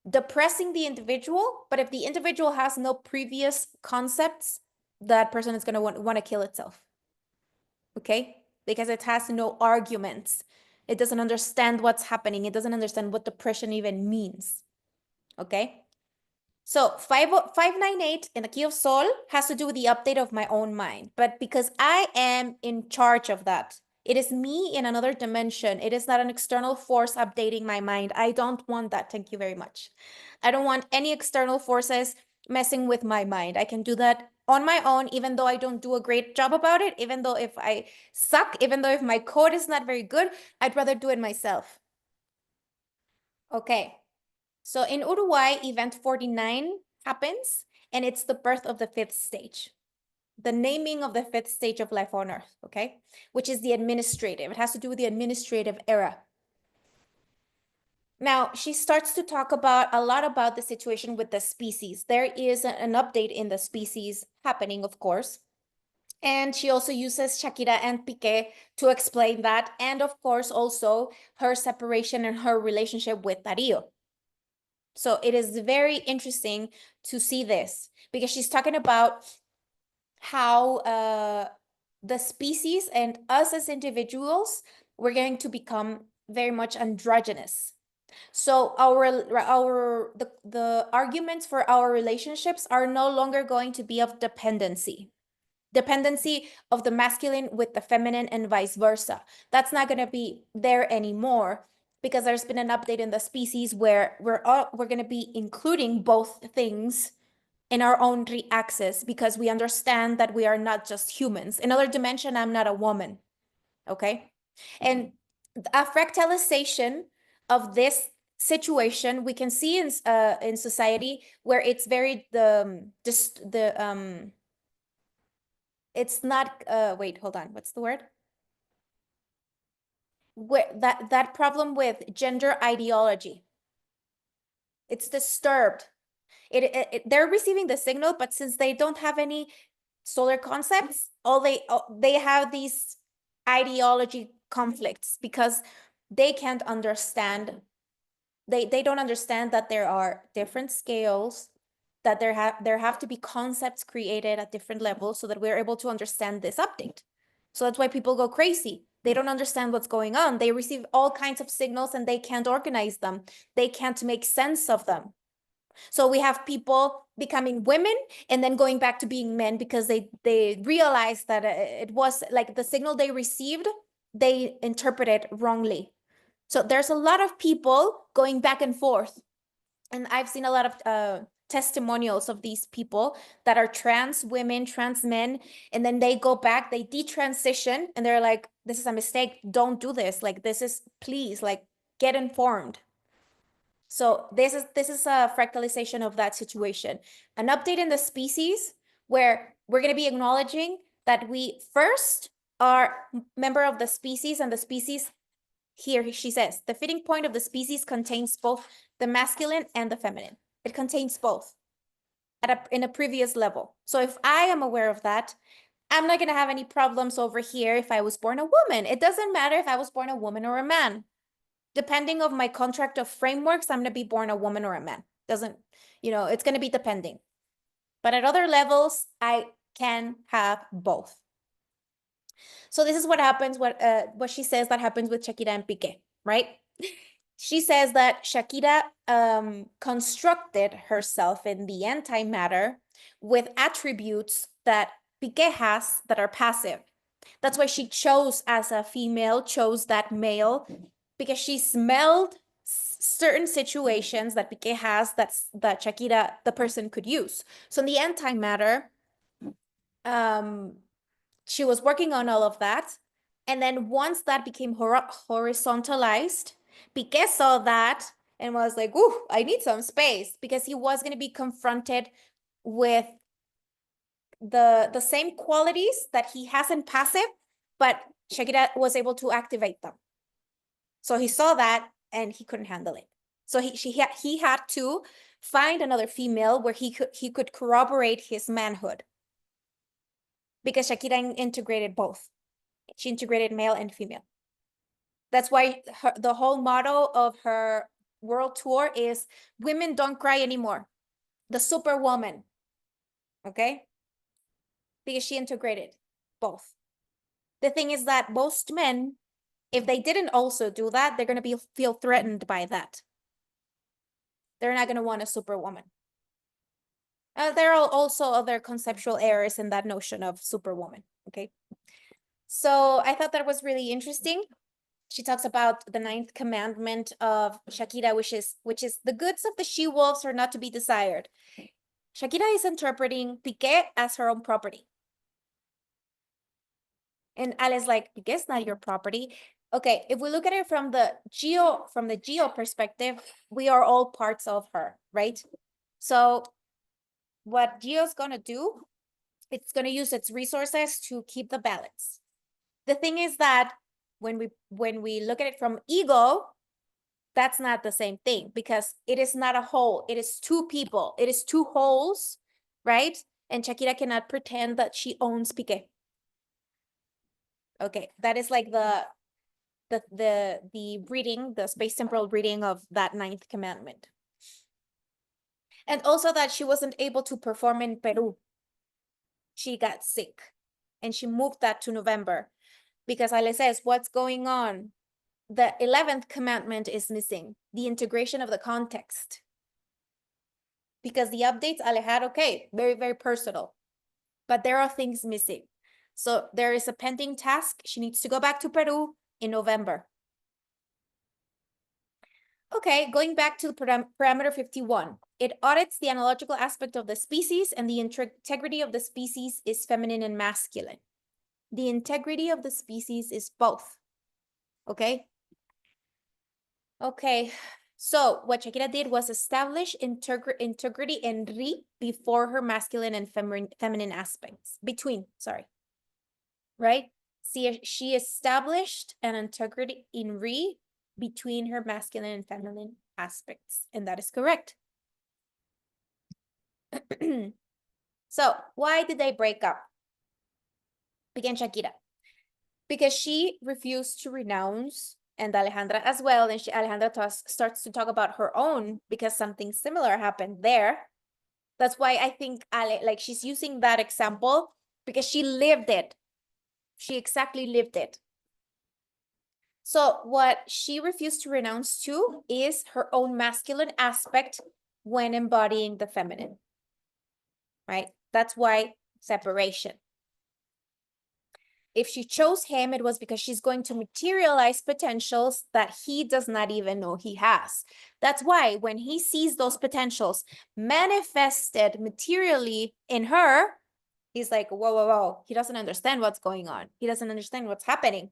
depressing the individual. But if the individual has no previous concepts, that person is going to want to kill itself. Okay? Because it has no arguments. It doesn't understand what's happening. It doesn't understand what depression even means. Okay? So 598 in the key of Sol has to do with the update of my own mind. But because I am in charge of that, it is me in another dimension. It is not an external force updating my mind. I don't want that. Thank you very much. I don't want any external forces messing with my mind. I can do that on my own, even though I don't do a great job about it, even though if I suck, even though if my code is not very good, I'd rather do it myself. Okay. So in Uruguay, event 49 happens, and it's the birth of the fifth stage, the naming of the fifth stage of life on Earth, okay? Which is the administrative. It has to do with the administrative era. Now, she starts to talk a lot about the situation with the species. There is an update in the species happening, of course. And she also uses Shakira and Piqué to explain that. And of course, also her separation and her relationship with Darío. So it is very interesting to see this because she's talking about how the species and us as individuals, we're going to become very much androgynous. So the arguments for our relationships are no longer going to be of dependency of the masculine with the feminine and vice versa. That's not going to be there anymore because there's been an update in the species where we're going to be including both things in our own axis because we understand that we are not just humans. In another dimension, I'm not a woman, okay? And a fractalization of this situation we can see in society where it's very it's not wait, hold on, what's the word? Where that problem with gender ideology, it's disturbed. They're receiving the signal, but since they don't have any solar concepts, they have these ideology conflicts because they can't understand, they don't understand that there are different scales, that there have to be concepts created at different levels so that we're able to understand this update. So that's why people go crazy. They don't understand what's going on. They receive all kinds of signals and they can't organize them. They can't make sense of them. So we have people becoming women and then going back to being men because they realized that it was like the signal they received, they interpreted wrongly. So there's a lot of people going back and forth. And I've seen a lot of testimonials of these people that are trans women, trans men, and then they go back, they detransition, and they're like, this is a mistake, don't do this. Like, this is, please, like, get informed. So this is a fractalization of that situation. An update in the species where we're going to be acknowledging that we first are member of the species, and the species, here she says, the fitting point of the species contains both the masculine and the feminine. It contains both in a previous level. So if I am aware of that, I'm not going to have any problems over here if I was born a woman. It doesn't matter if I was born a woman or a man. Depending of my contract of frameworks, I'm going to be born a woman or a man. Doesn't, it's going to be depending. But at other levels, I can have both. So this is what happens, what she says that happens with Shakira and Piqué, right? She says that Shakira constructed herself in the antimatter with attributes that Piqué has that are passive. That's why she chose as a female, chose that male, because she smelled certain situations that Piqué has that Shakira, the person, could use. So in the antimatter, she was working on all of that. And then once that became horizontalized, Piqué saw that and was like, ooh, I need some space, because he was going to be confronted with the same qualities that he has in passive, but Shakira was able to activate them. So he saw that and he couldn't handle it. So he had to find another female where he could corroborate his manhood, because Shakira integrated both. She integrated male and female. That's why the whole motto of her world tour is women don't cry anymore. The superwoman. Okay? Because she integrated both. The thing is that most men, if they didn't also do that, they're going to feel threatened by that. They're not going to want a superwoman. There are also other conceptual errors in that notion of superwoman. Okay? So I thought that was really interesting. She talks about the 9th commandment of Shakira, which is the goods of the she-wolves are not to be desired. Shakira is interpreting Piqué as her own property. And Ale's like, Piqué's not your property. Okay, if we look at it from the geo perspective, we are all parts of her, right? So what Geo's gonna do, it's gonna use its resources to keep the balance. The thing is that when we look at it from ego, that's not the same thing, because it is not a whole. It is two people. It is two wholes, right? And Shakira cannot pretend that she owns Piqué. Okay, that is like the reading, the space temporal reading of that 9th commandment. And also that she wasn't able to perform in Peru. She got sick and she moved that to November, because Ale says, what's going on? The 11th commandment is missing, the integration of the context. Because the updates Ale had, okay, very, very personal, but there are things missing. So there is a pending task. She needs to go back to Peru in November. Okay, going back to parameter 51. It audits the analogical aspect of the species, and the integrity of the species is feminine and masculine. The integrity of the species is both. Okay? Okay, so what Shakira did was establish integrity in Ri before her masculine and feminine aspects. Right? See, she established an integrity in Ri between her masculine and feminine aspects, and that is correct. So why did they break up? Again, Shakira, because she refused to renounce, and Alejandra as well, and Alejandra starts to talk about her own because something similar happened there. That's why I think like she's using that example because she lived it. She exactly lived it. So what she refused to renounce to is her own masculine aspect when embodying the feminine, right? That's why separation. If she chose him, it was because she's going to materialize potentials that he does not even know he has. That's why when he sees those potentials manifested materially in her, he's like, whoa, whoa, whoa. He doesn't understand what's going on. He doesn't understand what's happening,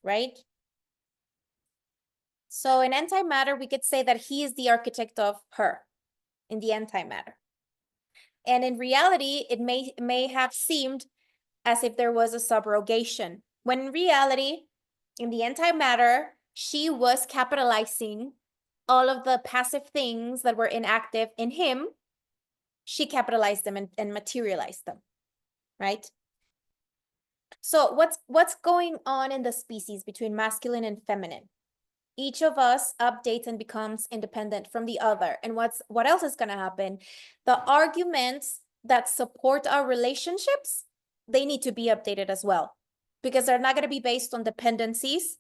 right? So in antimatter, we could say that he is the architect of her in the antimatter. And in reality, it may have seemed as if there was a subrogation, when in reality, in the antimatter, she was capitalizing all of the passive things that were inactive in him. She capitalized them and materialized them, right? So what's going on in the species between masculine and feminine? Each of us updates and becomes independent from the other. And what else is going to happen? The arguments that support our relationships, they need to be updated as well, because they're not going to be based on dependencies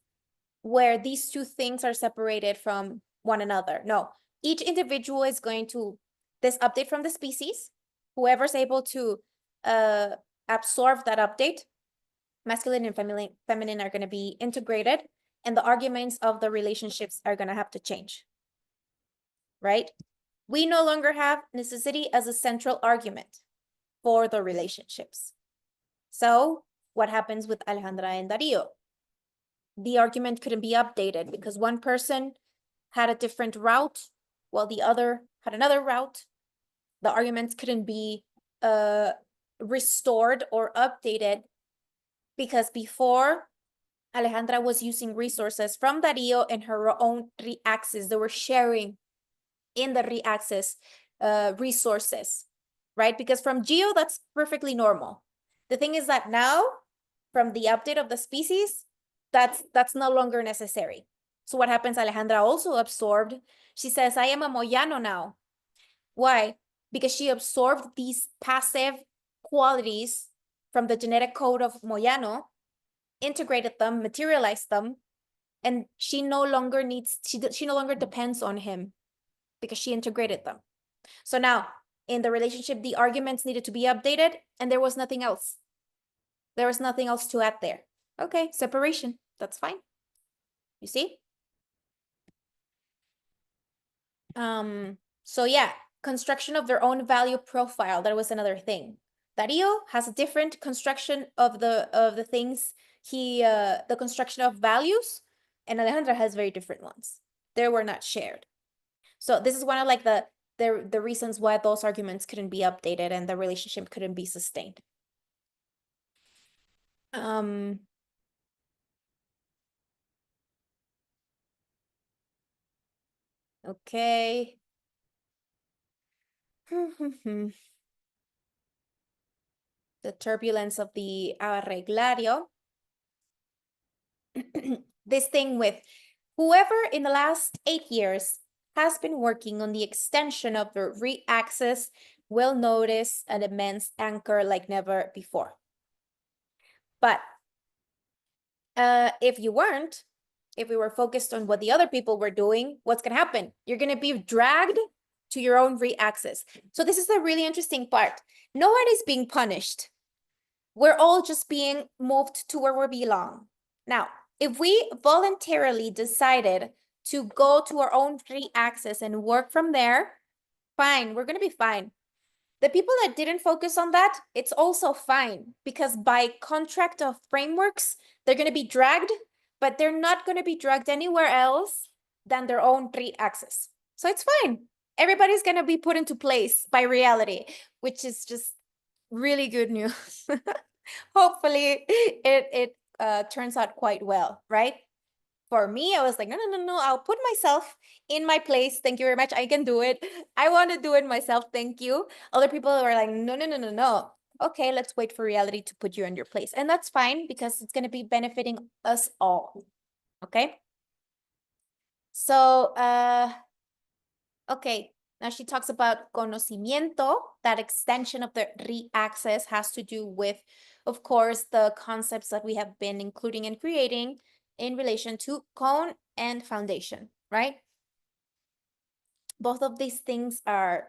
where these two things are separated from one another. No, each individual is going to, this update from the species, whoever's able to absorb that update, masculine and feminine are going to be integrated, and the arguments of the relationships are going to have to change, right? We no longer have necessity as a central argument for the relationships. So what happens with Alejandra and Darío? The argument couldn't be updated because one person had a different route while the other had another route. The arguments couldn't be restored or updated because before, Alejandra was using resources from Darío and her own re-access. They were sharing in the re-access resources, right? Because from Geo, that's perfectly normal. The thing is that now, from the update of the species, that's no longer necessary. So what happens, Alejandra also absorbed. She says, I am a Moyano now. Why? Because she absorbed these passive qualities from the genetic code of Moyano, integrated them, materialized them, and she no longer needs, she no longer depends on him because she integrated them. So now in the relationship, the arguments needed to be updated and there was nothing else. There was nothing else to add there. Okay, separation, that's fine. You see? So yeah, construction of their own value profile, that was another thing. Darío has a different construction of the things the construction of values, and Alejandra has very different ones. They were not shared. So this is one of like the reasons why those arguments couldn't be updated and the relationship couldn't be sustained. Okay. The turbulence of the arreglario. This thing with whoever in the last 8 years has been working on the extension of the re-access will notice an immense anchor like never before. But if you weren't, if we were focused on what the other people were doing, what's going to happen? You're going to be dragged to your own re-access. So this is the really interesting part. No one is being punished. We're all just being moved to where we belong. Now, if we voluntarily decided to go to our own re-access and work from there, fine, we're going to be fine. The people that didn't focus on that, it's also fine, because by contract of frameworks, they're going to be dragged, but they're not going to be dragged anywhere else than their own re-access. So it's fine. Everybody's going to be put into place by reality, which is just really good news. Hopefully it turns out quite well, right? For me, I was like, no, I'll put myself in my place. Thank you very much. I can do it. I want to do it myself. Thank you. Other people were like, no. okay, let's wait for reality to put you in your place. And that's fine because it's going to be benefiting us all. Okay. So, okay. Now she talks about conocimiento. That extension of the re-access has to do with, of course, the concepts that we have been including and creating in relation to cone and foundation, right? Both of these things are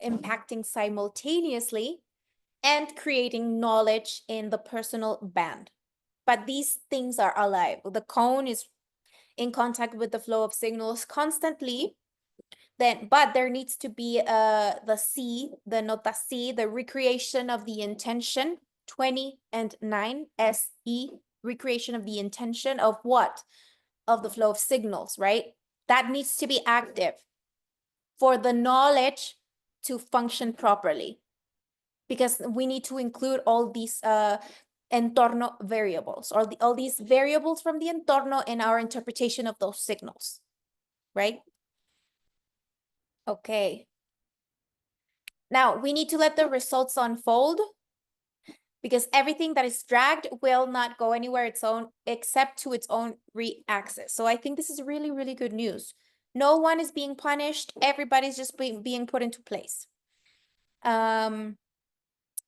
impacting simultaneously and creating knowledge in the personal band. But these things are alive. The cone is in contact with the flow of signals constantly. But there needs to be the C, the nota C, the recreation of the intention, 20 and 9, SE, recreation of the intention of what? Of the flow of signals, right? That needs to be active for the knowledge to function properly, because we need to include all these entorno variables, or all these variables from the entorno in our interpretation of those signals, right? Okay. Now we need to let the results unfold, because everything that is dragged will not go anywhere its own except to its own re-access. So I think this is really, really good news. No one is being punished. Everybody's just being put into place. And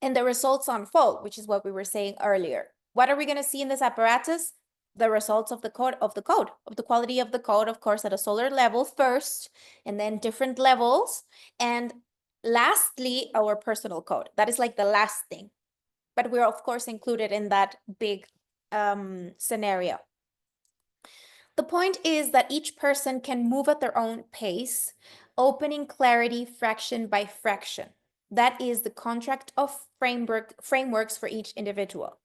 the results unfold, which is what we were saying earlier. What are we going to see in this apparatus? The results of the code, of the quality of the code, of course, at a solar level first, and then different levels. And lastly, our personal code. That is like the last thing. But we're, of course, included in that big scenario. The point is that each person can move at their own pace, opening clarity fraction by fraction. That is the contract of frameworks for each individual.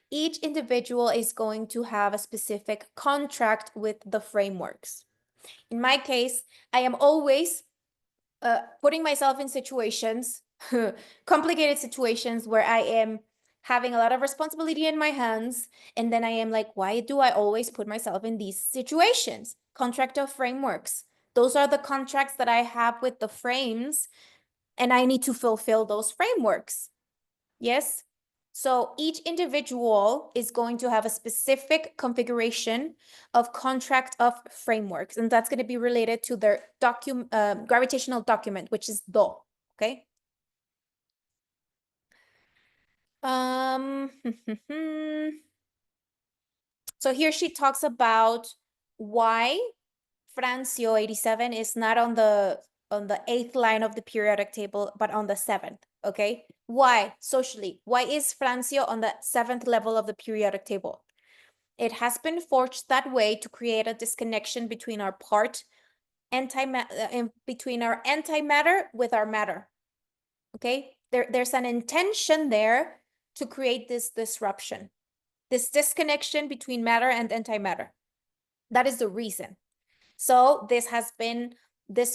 Each individual is going to have a specific contract with the frameworks. In my case, I am always putting myself in situations, complicated situations, where I am having a lot of responsibility in my hands. And then I am like, why do I always put myself in these situations? Contract of frameworks. Those are the contracts that I have with the frames, and I need to fulfill those frameworks. Yes. So each individual is going to have a specific configuration of contract of frameworks, and that's going to be related to their gravitational document, which is DO. Okay. So here she talks about why Francio 87 is not on the 8th line of the periodic table, but on the 7th. Okay. Why socially? Why is Francio on the 7th level of the periodic table? It has been forged that way to create a disconnection between our between our antimatter with our matter. Okay. There's an intention there to create this disruption, this disconnection between matter and antimatter. That is the reason. So this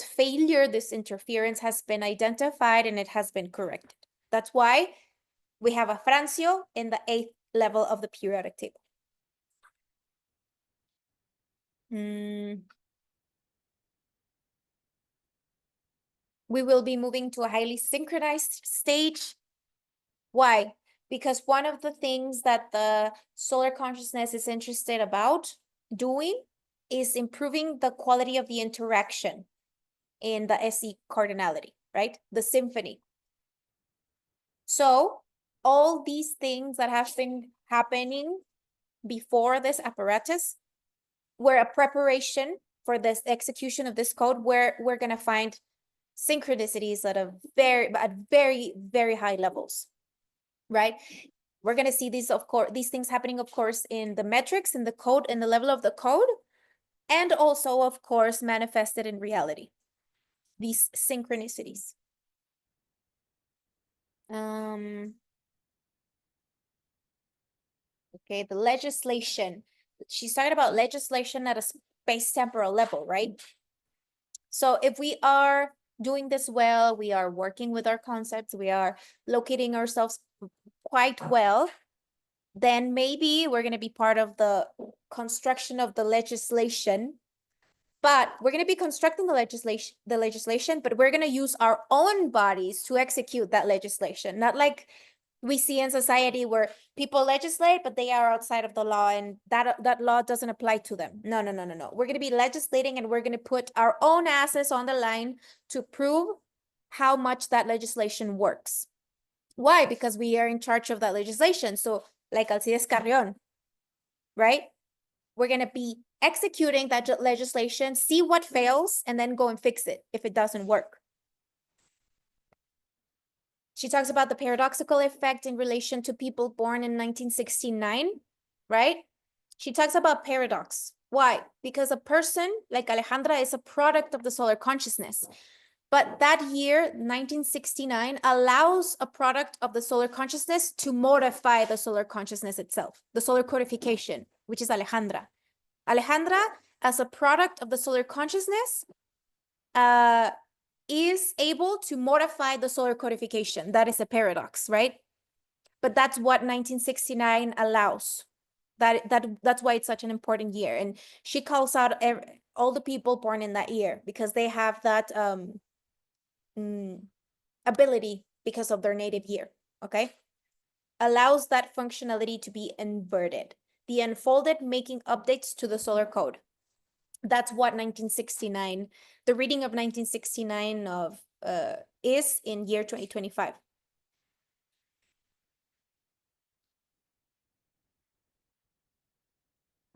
failure, this interference has been identified, and it has been corrected. That's why we have a Francio in the 8th level of the periodic table. We will be moving to a highly synchronized stage. Why? Because one of the things that the solar consciousness is interested about doing is improving the quality of the interaction in the SE cardinality, right? The symphony. So all these things that have been happening before this apparatus were a preparation for this execution of this code, where we're going to find synchronicities at very, very high levels, right? We're going to see these, of course, these things happening, of course, in the metrics, in the code, in the level of the code, and also, of course, manifested in reality, these synchronicities. Okay, the legislation. She's talking about legislation at a space-temporal level, right? So if we are doing this well, we are working with our concepts, we are locating ourselves quite well, then maybe we're going to be part of the construction of the legislation. But we're going to be constructing the legislation, but we're going to use our own bodies to execute that legislation, not like we see in society where people legislate, but they are outside of the law, and that law doesn't apply to them. No, no, no, no, no. We're going to be legislating, and we're going to put our own asses on the line to prove how much that legislation works. Why? Because we are in charge of that legislation. So like Alcides Carrion, right? We're going to be executing that legislation, see what fails, and then go and fix it if it doesn't work. She talks about the paradoxical effect in relation to people born in 1969, right? She talks about paradox. Why? Because a person like Alejandra is a product of the solar consciousness. But that year, 1969, allows a product of the solar consciousness to modify the solar consciousness itself, the solar codification, which is Alejandra. Alejandra, as a product of the solar consciousness, is able to modify the solar codification. That is a paradox, right? But that's what 1969 allows. That's why it's such an important year. And she calls out all the people born in that year because they have that ability because of their native year, okay? Allows that functionality to be inverted. The unfolded making updates to the solar code. That's what 1969, the reading of 1969 of is in year 2025.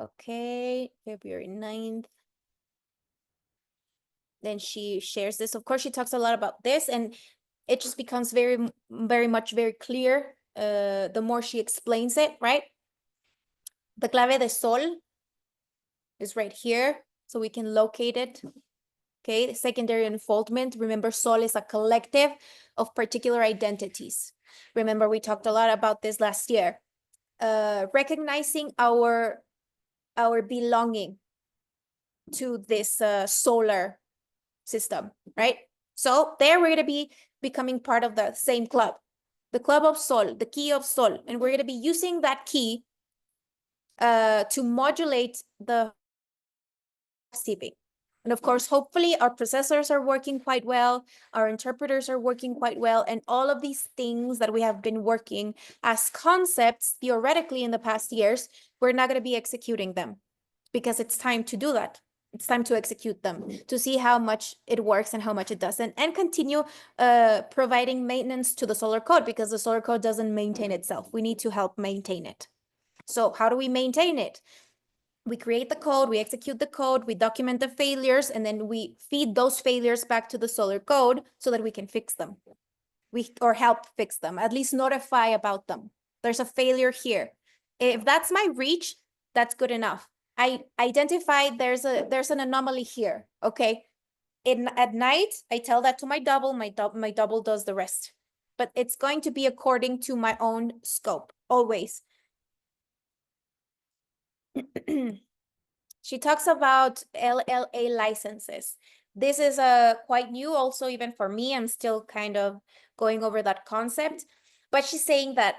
Okay, February 9th. Then she shares this. Of course, she talks a lot about this, and it just becomes very clear the more she explains it, right? The clave de sol is right here, so we can locate it. Okay, the secondary unfoldment. Remember, sol is a collective of particular identities. Remember, we talked a lot about this last year. Recognizing our belonging to this solar system, right? So there we're going to be becoming part of the same club, the club of sol, the key of sol, and we're going to be using that key to modulate the receiving. And of course, hopefully our processors are working quite well, our interpreters are working quite well, and all of these things that we have been working as concepts theoretically in the past years, we're not going to be executing them because it's time to do that. It's time to execute them, to see how much it works and how much it doesn't, and continue providing maintenance to the solar code because the solar code doesn't maintain itself. We need to help maintain it. So how do we maintain it? We create the code, we execute the code, we document the failures, and then we feed those failures back to the solar code so that we can fix them. Or help fix them, at least notify about them. There's a failure here. If that's my reach, that's good enough. I identify there's an anomaly here, okay? At night, I tell that to my double does the rest. But it's going to be according to my own scope, always. She talks about LLA licenses. This is quite new also, even for me. I'm still kind of going over that concept. But she's saying that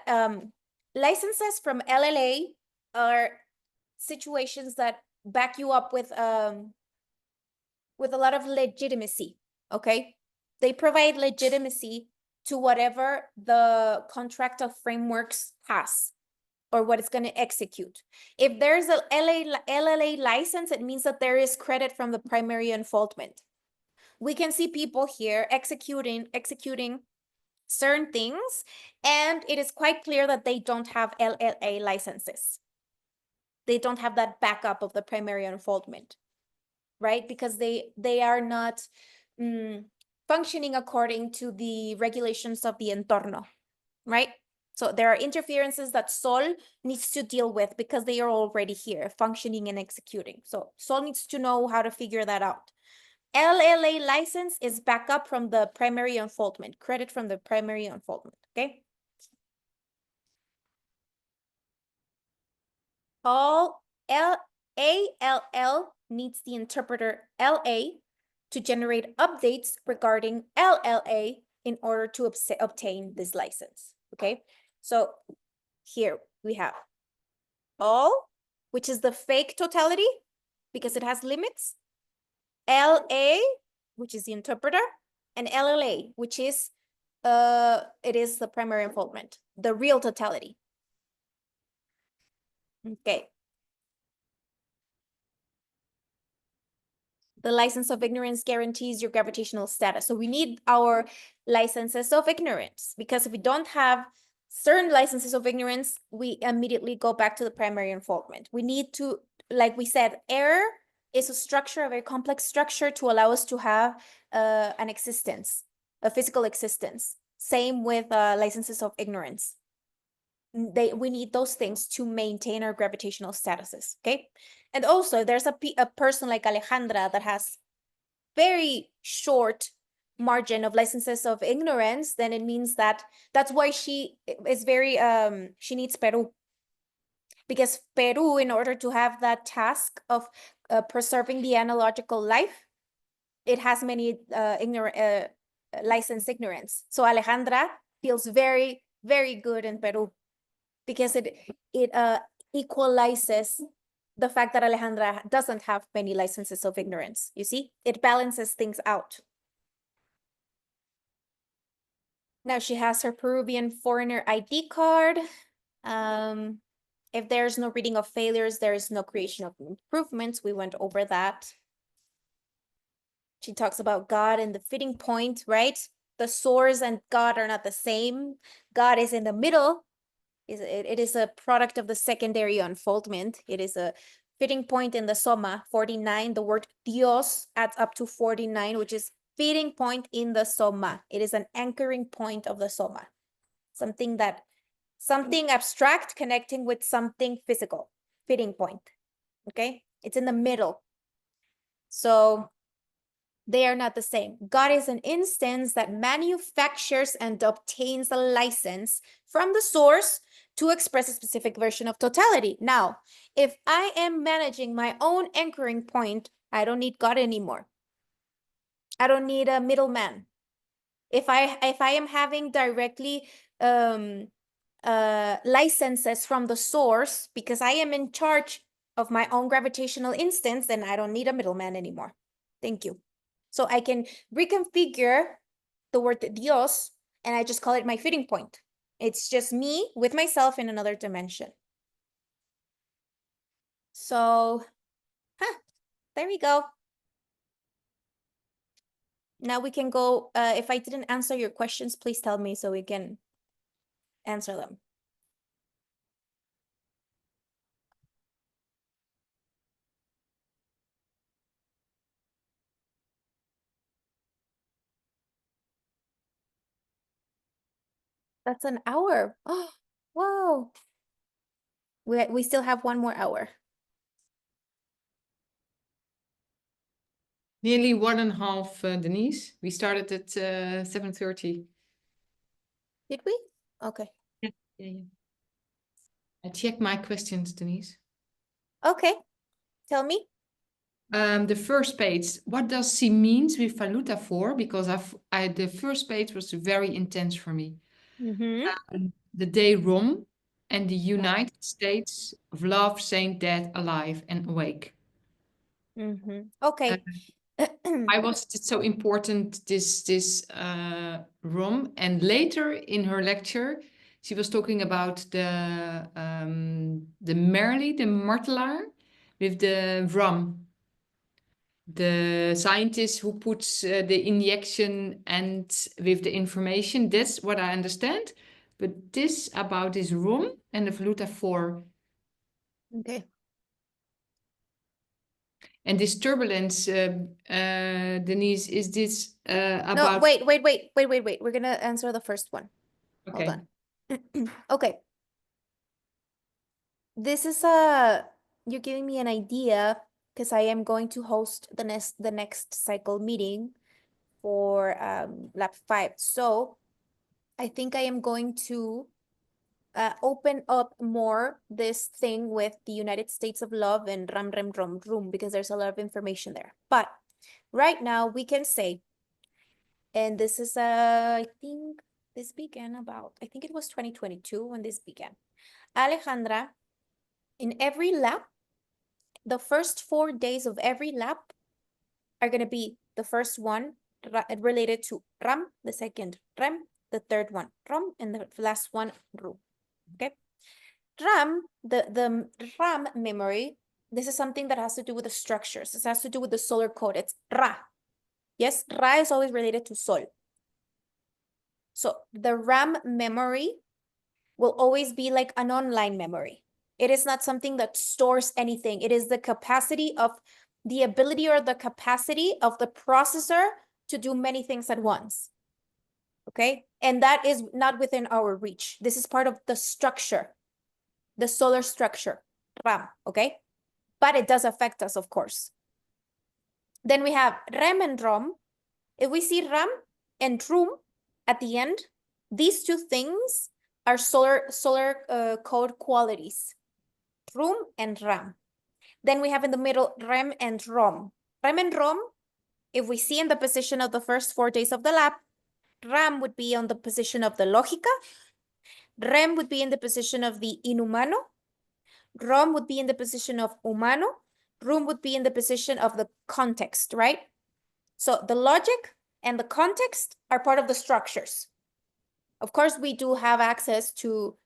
licenses from LLA are situations that back you up with a lot of legitimacy, okay? They provide legitimacy to whatever the contract of frameworks has or what it's going to execute. If there's a LLA license, it means that there is credit from the primary unfoldment. We can see people here executing certain things, and it is quite clear that they don't have LLA licenses. They don't have that backup of the primary unfoldment, right? Because they are not functioning according to the regulations of the entorno, right? So there are interferences that Sol needs to deal with because they are already here, functioning and executing. So Sol needs to know how to figure that out. LLA license is backup from the primary unfoldment, credit from the primary unfoldment, okay? All ALL needs the interpreter LA to generate updates regarding LLA in order to obtain this license, okay? So here we have all, which is the fake totality because it has limits, LA, which is the interpreter, and LLA, which is it is the primary unfoldment, the real totality. Okay. The license of ignorance guarantees your gravitational status. So we need our licenses of ignorance, because if we don't have certain licenses of ignorance, we immediately go back to the primary unfoldment. We need to, like we said, error is a structure, a very complex structure to allow us to have an existence, a physical existence. Same with licenses of ignorance. We need those things to maintain our gravitational statuses, okay? And also there's a person like Alejandra that has very short margin of licenses of ignorance, then it means that that's why she is very, she needs Peru. Because Peru, in order to have that task of preserving the analogical life, it has many licensed ignorance. So Alejandra feels very, very good in Peru, because it equalizes the fact that Alejandra doesn't have many licenses of ignorance. You see, it balances things out. Now she has her Peruvian foreigner ID card. If there's no reading of failures, there is no creation of improvements. We went over that. She talks about God and the fitting point, right? The source and God are not the same. God is in the middle. It is a product of the secondary unfoldment. It is a fitting point in the Soma, 49. The word Dios adds up to 49, which is fitting point in the Soma. It is an anchoring point of the Soma. Something abstract connecting with something physical, fitting point, okay? It's in the middle. So they are not the same. God is an instance that manufactures and obtains a license from the source to express a specific version of totality. Now, if I am managing my own anchoring point, I don't need God anymore. I don't need a middleman. If I am having directly licenses from the source, because I am in charge of my own gravitational instance, then I don't need a middleman anymore. Thank you. So I can reconfigure the word Dios, and I just call it my fitting point. It's just me with myself in another dimension. So, there we go. Now we can go, if I didn't answer your questions, please tell me so we can answer them. That's an hour. Oh, wow. We still have 1 more hour. Nearly 1.5, Denise. We started at 7:30. Did we? Okay. Yeah. I checked my questions, Denise. Okay. Tell me. The first page, what does she means with valuta for? Because the first page was very intense for me. The day Rom and the United States of Love, Saint, Dead, Alive, and Awake. Okay. Why was it so important, this Rom? And later in her lecture, she was talking about the Merli, the martelaar, with the Rom. The scientist who puts the injection and with the information. That's what I understand. But this about this room and the valuta 4 Okay. and this turbulence, Denise, is this No, about? wait. We're gonna answer the first one. Okay. Hold on. Okay. This is you're giving me an idea, because I am going to host the next cycle meeting for lab 5. So I think I am going to open up more this thing with the United States of Love and Ram Rem Rom Room, because there's a lot of information there. But right now we can say, and this is I think this began about, I think it was 2022 when this began. Alejandra, in every lab, the first 4 days of every lab are going to be the first one related to Ram, the second Rem, the third one, rom, and the last one, ru. Okay. RAM, the RAM memory, this is something that has to do with the structures. This has to do with the solar code. It's Ra. Yes, Ra is always related to Sol. So the RAM memory will always be like an online memory. It is not something that stores anything. It is the capacity of the ability or the capacity of the processor to do many things at once. Okay, and that is not within our reach. This is part of the structure, the solar structure, RAM, okay? But it does affect us, of course. Then we have REM and ROM. If we see RAM and ROM at the end, these two things are solar code qualities, ROM and RAM. Then we have in the middle REM and ROM. REM and ROM, if we see in the position of the first 4 days of the lab, RAM would be on the position of the lógica, REM would be in the position of the inhumano, ROM would be in the position of humano, ROM would be in the position of the context, right? So the logic and the context are part of the structures. Of course, we do have access to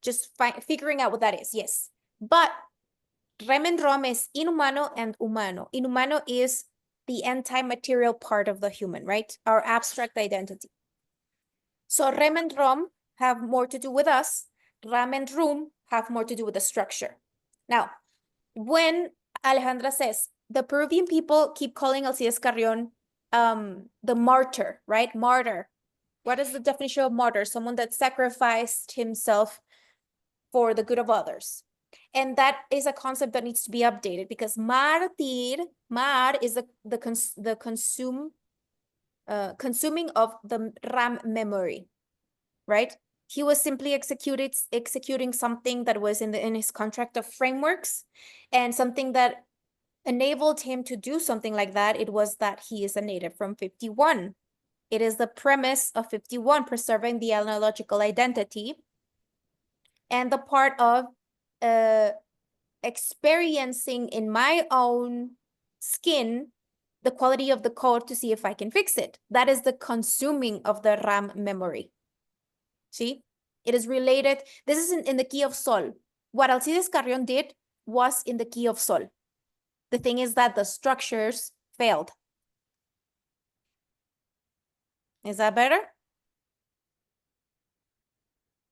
just figuring out what that is, yes. But REM and ROM is inhumano and humano. Inhumano is the anti-material part of the human, right? Our abstract identity. So REM and ROM have more to do with us. RAM and ROM have more to do with the structure. Now, when Alejandra says, the Peruvian people keep calling Alcides Carrión the martyr, right? Martyr. What is the definition of martyr? Someone that sacrificed himself for the good of others. And that is a concept that needs to be updated because mártir, mar is the consuming of the RAM memory, right? He was simply executing something that was in his contract of frameworks, and something that enabled him to do something like that. It was that he is a native from 51. It is the premise of 51, preserving the analogical identity, and the part of experiencing in my own skin the quality of the code to see if I can fix it. That is the consuming of the RAM memory. See, it is related. This is in the key of Sol. What Alcides Carrión did was in the key of Sol. The thing is that the structures failed. Is that better?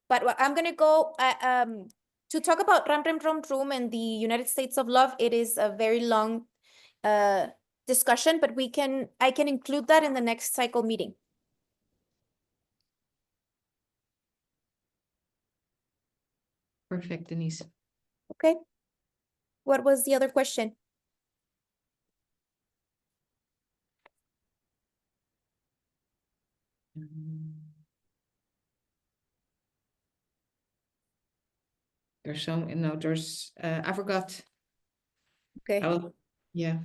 But I'm going to go to talk about RAM, REM, ROM, ROM and the United States of Love. It is a very long discussion, but I can include that in the next cycle meeting. Perfect, Denise. Okay. What was the other question? There's some, no, there's, I forgot. Okay. Oh, yeah.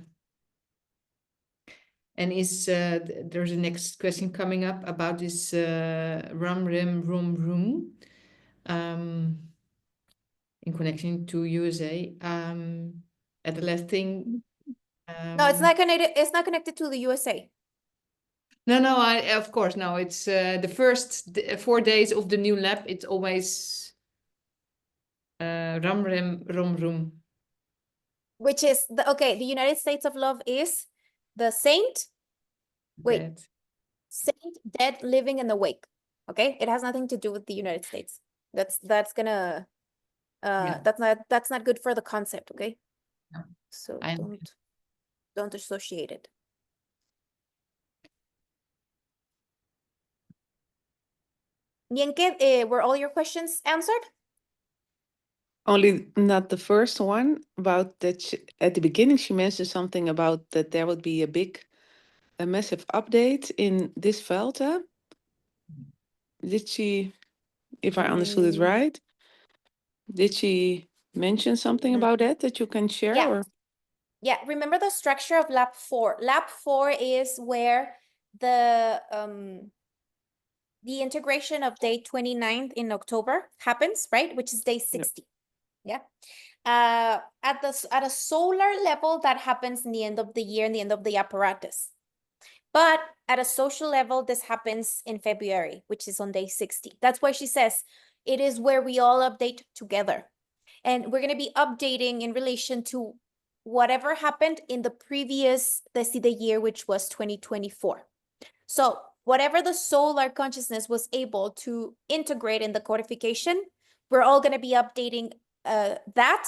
And is there's a next question coming up about this rum, rim, room, room in connection to USA. At the last thing. No, it's not connected. It's not connected to the USA. No, of course, no. It's the first 4 days of the new lab. It's always rum, rim, rum, room. Which is the United States of Love is the saint. Wait, Dead. saint, dead, living, and awake. Okay, it has nothing to do with the United States. That's gonna Yeah. that's not good for the concept. Okay, No, so I don't associate it. Nienke, were all your questions answered? Only not the first one about that. At the beginning, she mentioned something about that there would be a massive update in this Velta. Did she, if I understood it right, did she mention something about that you can share? Yeah. Or? Yeah, remember the structure of lab 4. Lab 4 is where the integration of day 29th in October happens, right? Which is day 60. Yeah. At a solar level, that happens in the end of the year and the end of the apparatus. But at a social level, this happens in February, which is on day 60. That's why she says it is where we all update together. And we're going to be updating in relation to whatever happened in the previous the year, which was 2024. So whatever the solar consciousness was able to integrate in the codification, we're all going to be updating that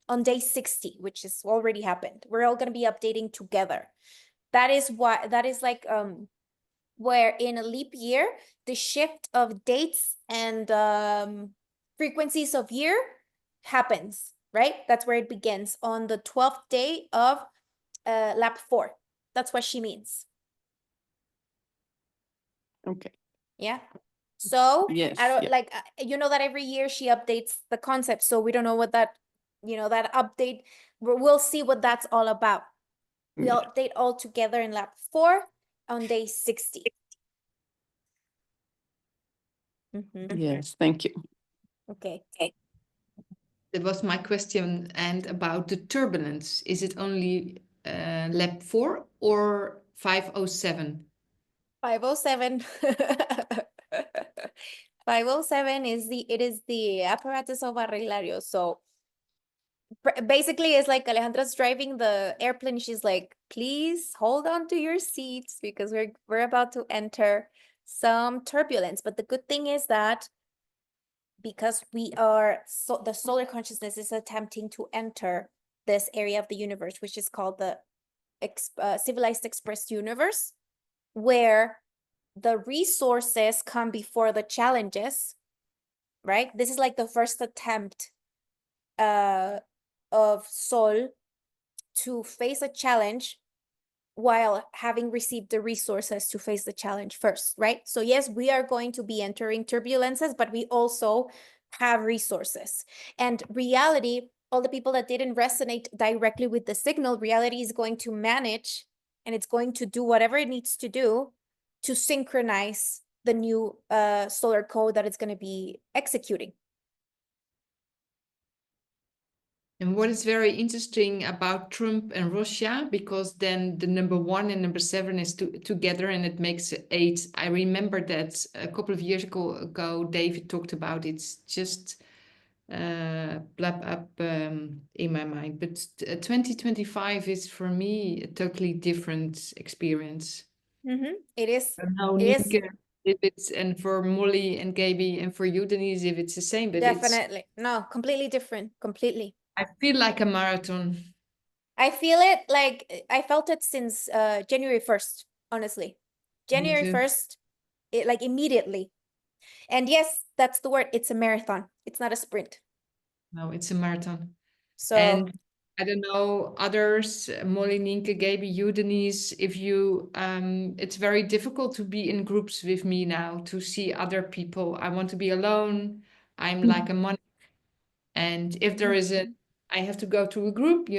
on day 60, which has already happened. We're all going to be updating together. That is like where in a leap year, the shift of dates and frequencies of year happens, right? That's where it begins on the 12th day of lap 4. That's what she means. Okay. Yeah. So Yes. I don't Yeah. like you know that every year she updates the concept, so we don't know what that that update. We'll see what that's all about. We Yeah. update all together in lap 4 on day 60. Yes. Thank you. Okay. That was my question. And about the turbulence, is it only lap 4 or 507? 507. 507 is the apparatus of Arreglario. So basically it's like Alejandra's driving the airplane. She's like, please hold on to your seats because we're about to enter some turbulence. But the good thing is that because the solar consciousness is attempting to enter this area of the universe, which is called the civilized expressed universe, where the resources come before the challenges, right? This is like the first attempt of Sol to face a challenge while having received the resources to face the challenge first, right? So yes, we are going to be entering turbulences, but we also have resources. And reality, all the people that didn't resonate directly with the signal, reality is going to manage and it's going to do whatever it needs to do to synchronize the new solar code that it's going to be executing. And what is very interesting about Trump and Russia, because then the number 1 and number 7 is together and it makes 8. I remember that a couple of years ago David talked about it's just blab up in my mind. But 2025 is for me a totally different experience. It is. I don't know, It is Nienke, if it's, and for Molly and Gaby and for you, Denise, if it's the same, but definitely no, completely different, completely. I feel like a marathon. I feel it like I felt it since January 1st, honestly. January too. 1st, it like immediately. And yes, that's the word. It's a marathon. It's not a sprint. No, it's a marathon. So And I don't know, others, Molly, Nienke, Gaby, you, Denise, if you, it's very difficult to be in groups with me now, to see other people. I want to be alone. I'm like a monk. And if there is I have to go to a group,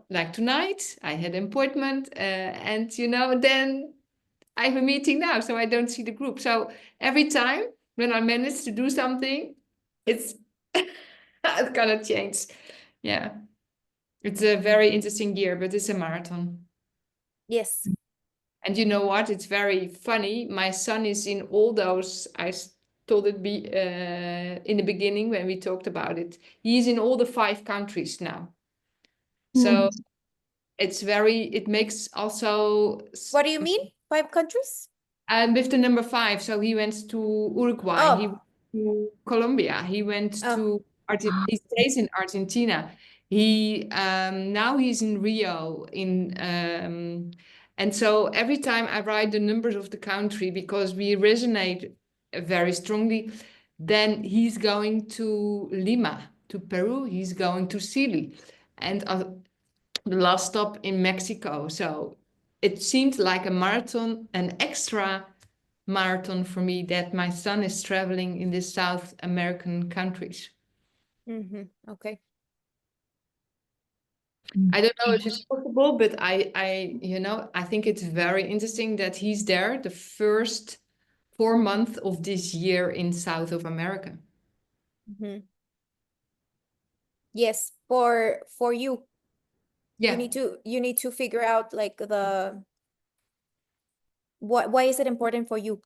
like tonight, I had an appointment, and, then I have a meeting now, so I don't see the group. So every time when I manage to do something, it's it's gonna change. Yeah. It's a very interesting year, but it's a marathon. yes. And you know what? It's very funny. My son is in all those. Told it in the beginning when we talked about it. He's in all the 5 countries now. So it makes also. What do you mean? 5 countries? With the number 5, so he went to Uruguay, he went to Colombia, he went to he stays in Argentina. He now he's in Rio and so every time I write the numbers of the country because we resonate very strongly, then he's going to Lima, to Peru, he's going to Chile, and the last stop in Mexico. So it seemed like a marathon, an extra marathon for me, that my son is traveling in the South American countries. Okay. I don't know if it's possible, but I think it's very interesting that he's there the first 4 months of this year in South of America. Yes, for you. Yeah. You need to figure out like Why is it important for you?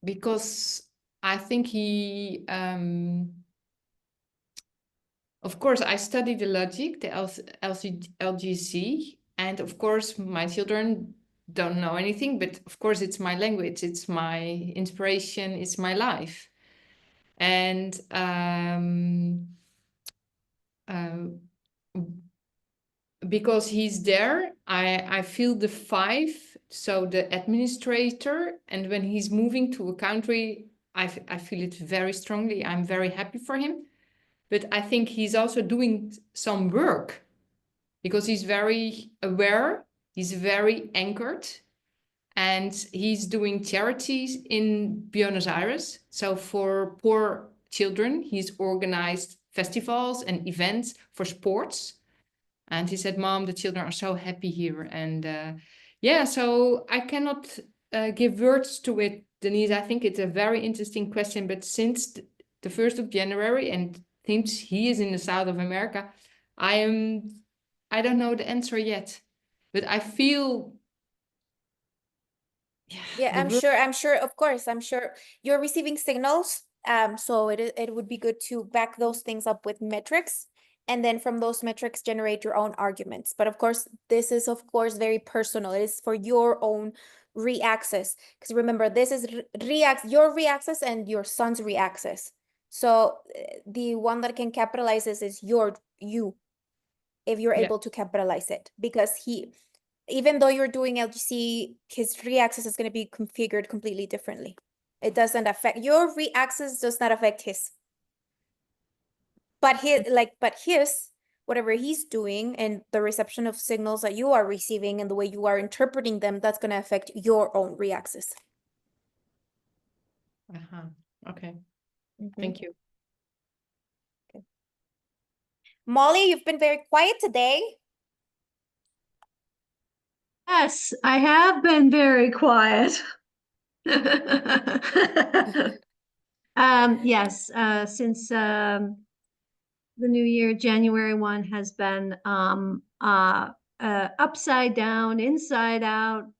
Because I think he, of course, I study the logic, the LGC, and of course, my children don't know anything, but of course, it's my language, it's my inspiration, it's my life. And because he's there, I feel the five, so the administrator, and when he's moving to a country, I feel it very strongly. I'm very happy for him. But I think he's also doing some work because he's very aware, he's very anchored, and he's doing charities in Buenos Aires. So for poor children, he's organized festivals and events for sports. And he said, Mom, the children are so happy here. And yeah, so I cannot give words to it, Denise. I think it's a very interesting question. But since the 1st of January, and since he is in the south of America, I don't know the answer yet. But I feel, Yeah, the I'm sure, of course, I'm sure you're receiving signals. So it would be good to back those things up with metrics, and then from those metrics generate your own arguments. But of course, this is of course very personal. It is for your own re-access. Because remember, this is your re-access and your son's re-access. So the one that can capitalize this is you, if you're Yeah. able to capitalize it, because even though you're doing LGC, his re-access is going to be configured completely differently. It doesn't affect your re-access, does not affect his. But his whatever he's doing and the reception of signals that you are receiving and the way you are interpreting them, that's going to affect your own re-access. Okay. Mhm. Thank you. Molly, you've been very quiet today. Yes, I have been very quiet. Yes, since the new year, January 1 has been upside down, inside out.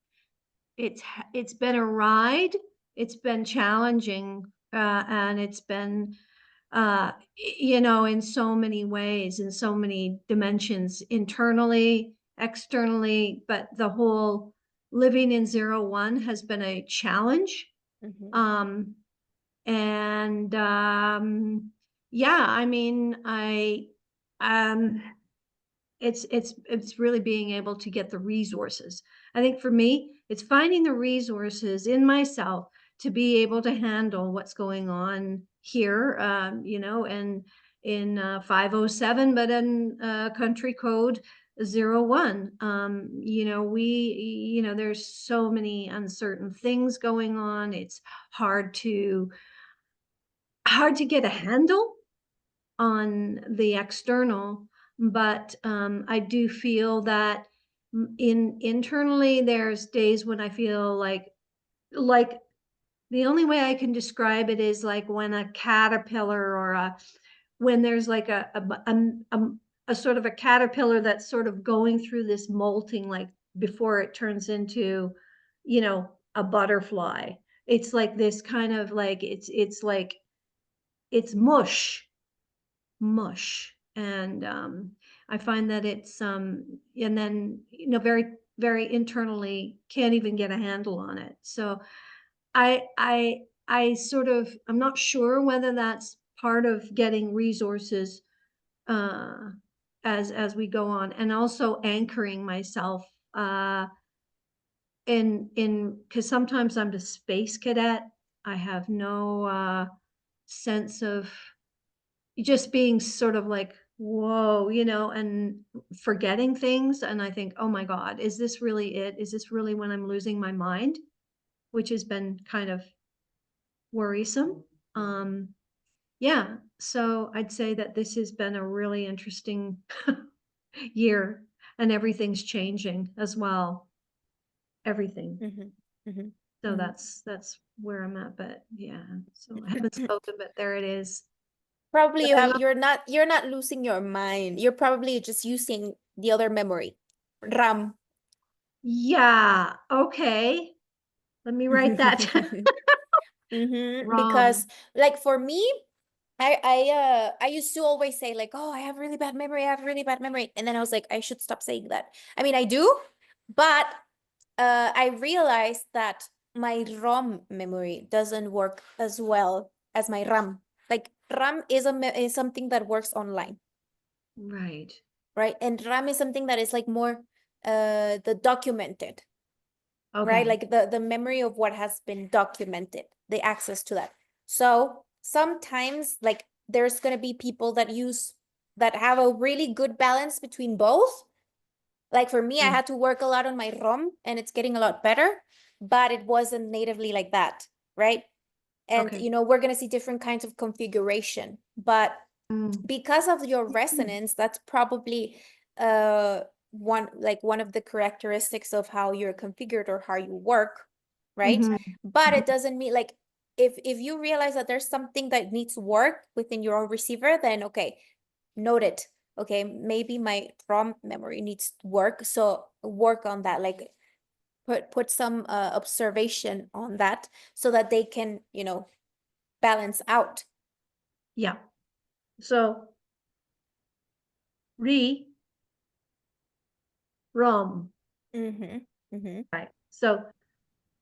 It's been a ride. It's been challenging, and it's been in so many ways, in so many dimensions, internally, externally, but the whole living in 0-1 has been a challenge. And yeah, I mean, it's really being able to get the resources. I think for me, it's finding the resources in myself to be able to handle what's going on here, and in 507, but in country code 01. There's so many uncertain things going on. It's hard to get a handle on the external, but I do feel that internally there's days when I feel like the only way I can describe it is like when a caterpillar or when there's like a sort of a caterpillar that's sort of going through this molting, like before it turns into, a butterfly. It's like this kind of like, it's like, it's mush. And I find that it's and then very very internally can't even get a handle on it. So I sort of, I'm not sure whether that's part of getting resources as we go on, and also anchoring myself in because sometimes I'm a space cadet. I have no sense of just being sort of like, whoa, and forgetting things. And I think, oh my God, is this really it? Is this really when I'm losing my mind? Which has been kind of worrisome. Yeah, so I'd say that this has been a really interesting year, and everything's changing as well. Everything. So that's where I'm at. But yeah, so I haven't spoken, but there it is. Probably you're not losing your mind. You're probably just using the other memory. RAM. Yeah, okay. Let me write that. Because Rom. like for me, I used to always say like, oh, I have really bad memory, I have really bad memory. And then I was like, I should stop saying that. I mean, I do, but I realized that my ROM memory doesn't work as well as my RAM. Like RAM is something that works online, Right. right? And RAM is something that is like more the documented, right? Okay. Like the memory of what has been documented, the access to that. So sometimes like there's gonna be people that have a really good balance between both. Like for me, I had to work a lot on my ROM and it's getting a lot better, but it wasn't natively like that, right? And Okay. you know, we're gonna see different kinds of configuration, but because of your resonance, that's probably one of the characteristics of how you're configured or how you work, right? Mhm. But it doesn't mean like if you realize that there's something that needs work within your own receiver, then okay, note it. Okay, maybe my ROM memory needs work, so work on that. Like put some observation on that so that they can, you know, balance out. Yeah. So re rom. Mm-hmm. Mm-hmm. Right. So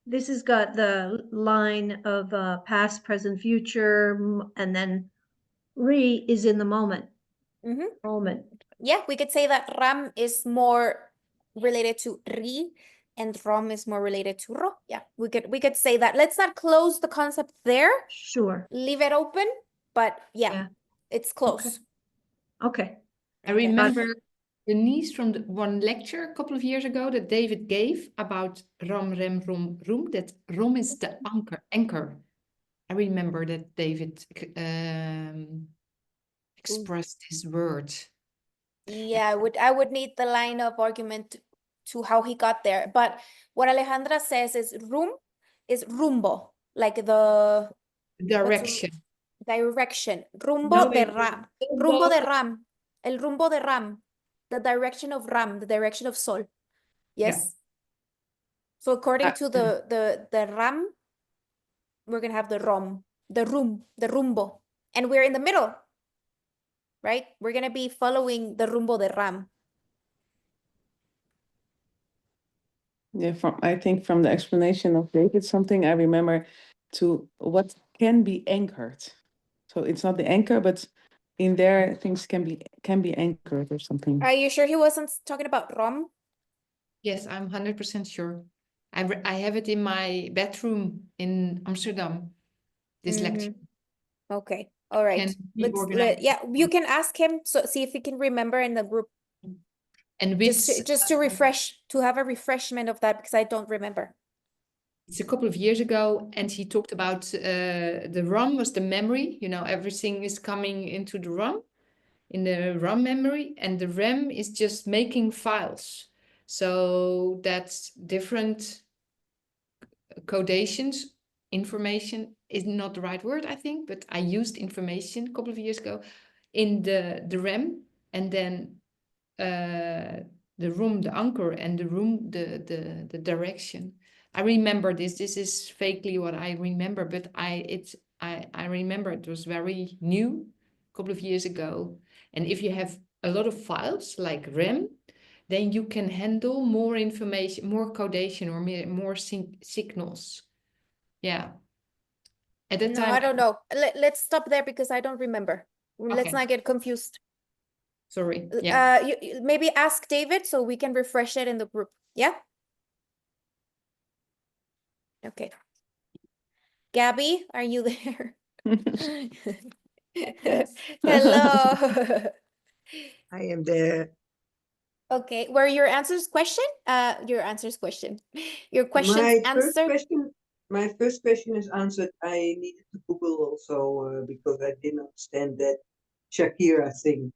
this has got the line of past, present, future, and then re is in the moment. Mm-hmm. Moment. Yeah, we could say that RAM is more related to RI and ROM is more related to RO. Yeah, we could say that. Let's not close the concept there. Sure. Leave it open, but yeah, Yeah. it's close. Okay. I Okay. remember Denise from one lecture a couple of years ago that David gave about ram, rem, rom, room, that rom is the anchor. I remember that David expressed his word. Yeah, I would need the line of argument to how he got there. But what Alejandra says is rumbo, like the Direction. direction. Rumbo de Knowing ram. Rumbo de rumbo. ram. El rumbo de ram. The direction of ram, the direction of sol. Yeah. Yes. So according Uh, to the ram, we're gonna have the rom, the rumbo. And we're in the middle, right? We're gonna be following the rumbo de ram. Yeah, I think from the explanation of David, something I remember to what can be anchored. So it's not the anchor, but in there things can be anchored or something. Are you sure he wasn't talking about rom? Yes, I'm 100% sure. I have it in my bedroom in Amsterdam, this lecture. Okay. All right. Can be organized. Yeah, you can ask him so see if he can remember in the group. And Just to refresh, to have a refreshment of that because I don't remember. it's a couple of years ago, and he talked about the RAM was the memory. You know, everything is coming into the RAM, in the RAM memory, and the RAM is just making files. So that's different codations. Information is not the right word, I think, but I used information a couple of years ago in the RAM, and then the room, the anchor, and the room, the direction. I remember this. This is vaguely what I remember, but I remember it was very new, a couple of years ago. And if you have a lot of files like RAM, then you can handle more information, more codation, or more signals. Yeah. At that No, time, I don't know. Let's stop there because I don't remember. Let's okay, not get confused. sorry. Yeah. You maybe ask David so we can refresh it in the group. Yeah? Okay. Gabby, are you there? Hello. I am there. Okay, were your answers question? Your answers question. Your questions My first answered? question, my first question is answered. I needed to Google also because I didn't understand that Shakira thing,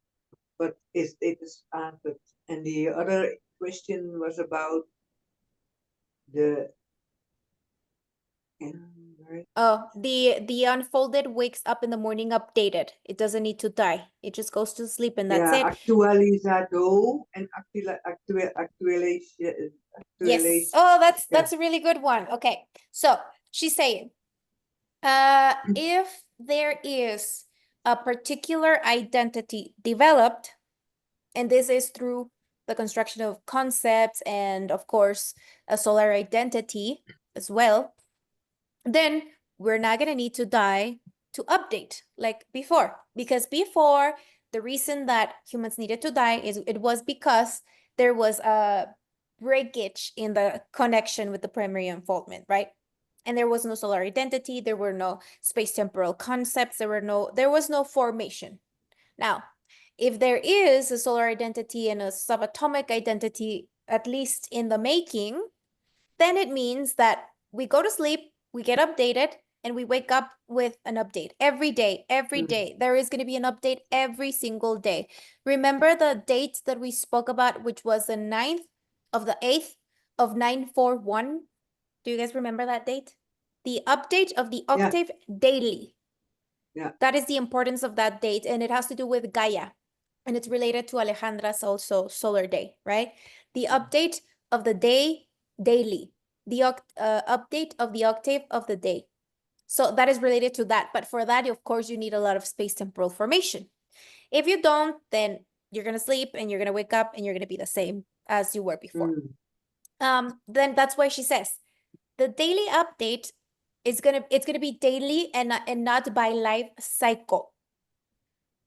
but it is answered. And the other question was about the Right. Oh, the unfolded wakes up in the morning updated. It doesn't need to die. It just goes to sleep and that's Ja, it. actualizado en Yes. Oh, yeah. that's a really good one. Okay. So she's saying, if there is a particular identity developed, and this is through the construction of concepts and of course a solar identity as well, then we're not going to need to die to update like before, because before the reason that humans needed to die is it was because there was a breakage in the connection with the primary unfoldment, right? And there was no solar identity, there were no space temporal concepts, there was no formation. Now, if there is a solar identity and a subatomic identity, at least in the making, then it means that we go to sleep, we get updated, and we wake up with an update every day, every day. There is going to be an update every single day. Remember the date that we spoke about, which was the 9th of the 8th of 941? Do you guys remember that date? The update of the octave daily. Yeah. That is the importance of that date, and it has to do with Gaia. And it's related to Alejandra's also solar day, right? The update of the day daily, the update of the octave of the day. So that is related to that. But for that, of course, you need a lot of space temporal formation. If you don't, then you're going to sleep and you're going to wake up and you're going to be the same as you were before. Then that's why she says the daily update is it's gonna be daily and not by life cycle.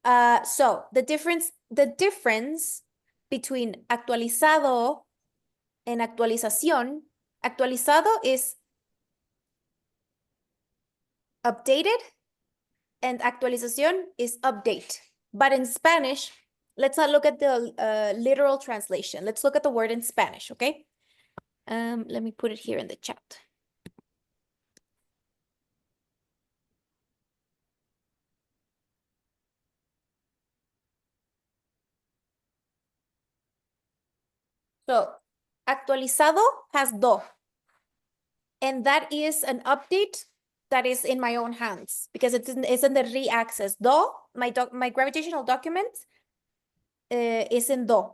So the difference between actualizado and actualización, actualizado is updated and actualización is update. But in Spanish, let's not look at the literal translation. Let's look at the word in Spanish, okay? Let me put it here in the chat. So, actualizado has do. And that is an update that is in my own hands because it's in the re-access. Do, my gravitational document is in do.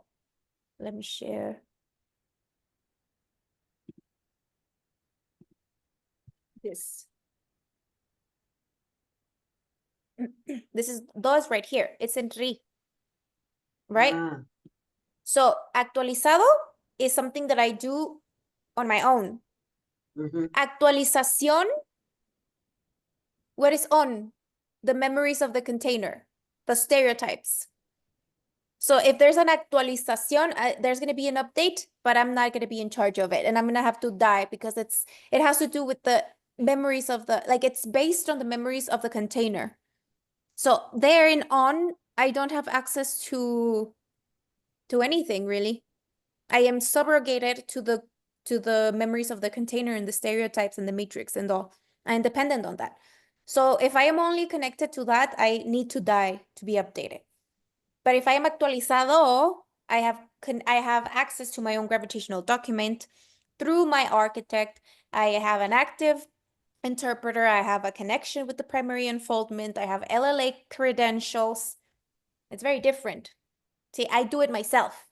Let me share. This. This is, do is right here. It's in re. Right? So, actualizado is something that I do on my own. Actualización, what is on? The memories of the container, the stereotypes. So if there's an actualización, there's going to be an update, but I'm not going to be in charge of it. And I'm going to have to die because it has to do with the memories of it's based on the memories of the container. So there in on, I don't have access to anything really. I am subrogated to the memories of the container and the stereotypes and the matrix and all. I'm dependent on that. So if I am only connected to that, I need to die to be updated. But if I am actualizado, I have access to my own gravitational document through my architect. I have an active interpreter. I have a connection with the primary unfoldment. I have LLA credentials. It's very different. See, I do it myself.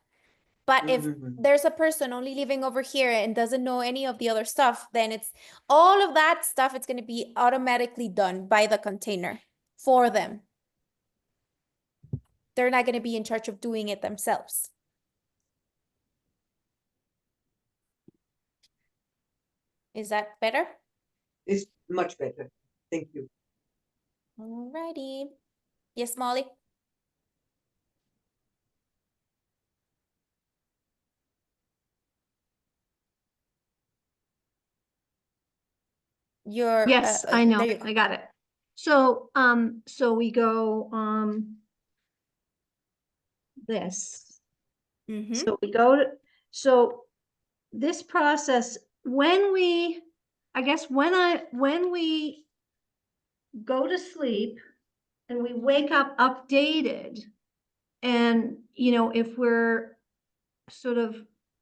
But if there's a person only living over here and doesn't know any of the other stuff, then it's all of that stuff, it's going to be automatically done by the container for them. They're not going to be in charge of doing it themselves. Is that better? It's much better. Thank you. Alrighty. Yes, Molly? Yes, I know. I got it. So, so we go, this. So we go to, so this process, when we go to sleep and we wake up updated, and, if we're sort of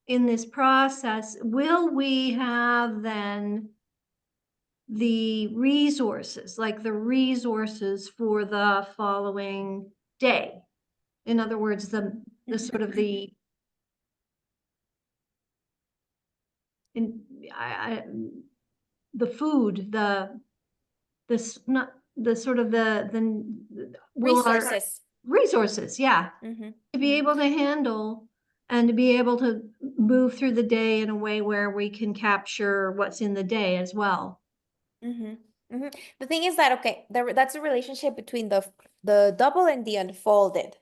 in this process, will we have then the resources, like the resources for the following day. In other words, the sort of the in the food, not the sort of the will our Resources. resources, yeah, Mhm. to be able to handle and to be able to move through the day in a way where we can capture what's in the day as well. Mhm. Mhm. The thing is that, okay, that's a relationship between the double and the unfolded.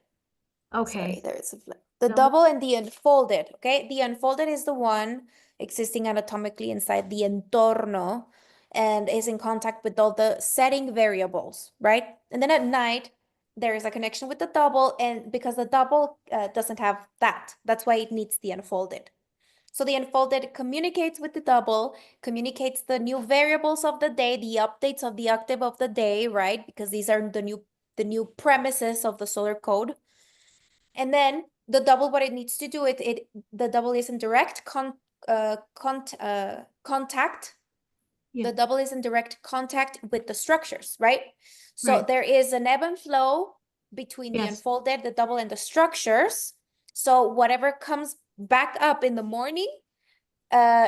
Sorry, Okay, there is a the Double. double and the unfolded, okay? The unfolded is the one existing anatomically inside the entorno and is in contact with all the setting variables, right? And then at night, there is a connection with the double, and because the double doesn't have that, that's why it needs the unfolded. So the unfolded communicates with the double, communicates the new variables of the day, the updates of the octave of the day, right? Because these are the new premises of the solar code. And then the double, what it needs to do, the double is in direct contact. Yeah. The double is in direct contact with the structures, right? So Right. there is an ebb and flow between the Yes. unfolded, the double, and the structures. So whatever comes back up in the morning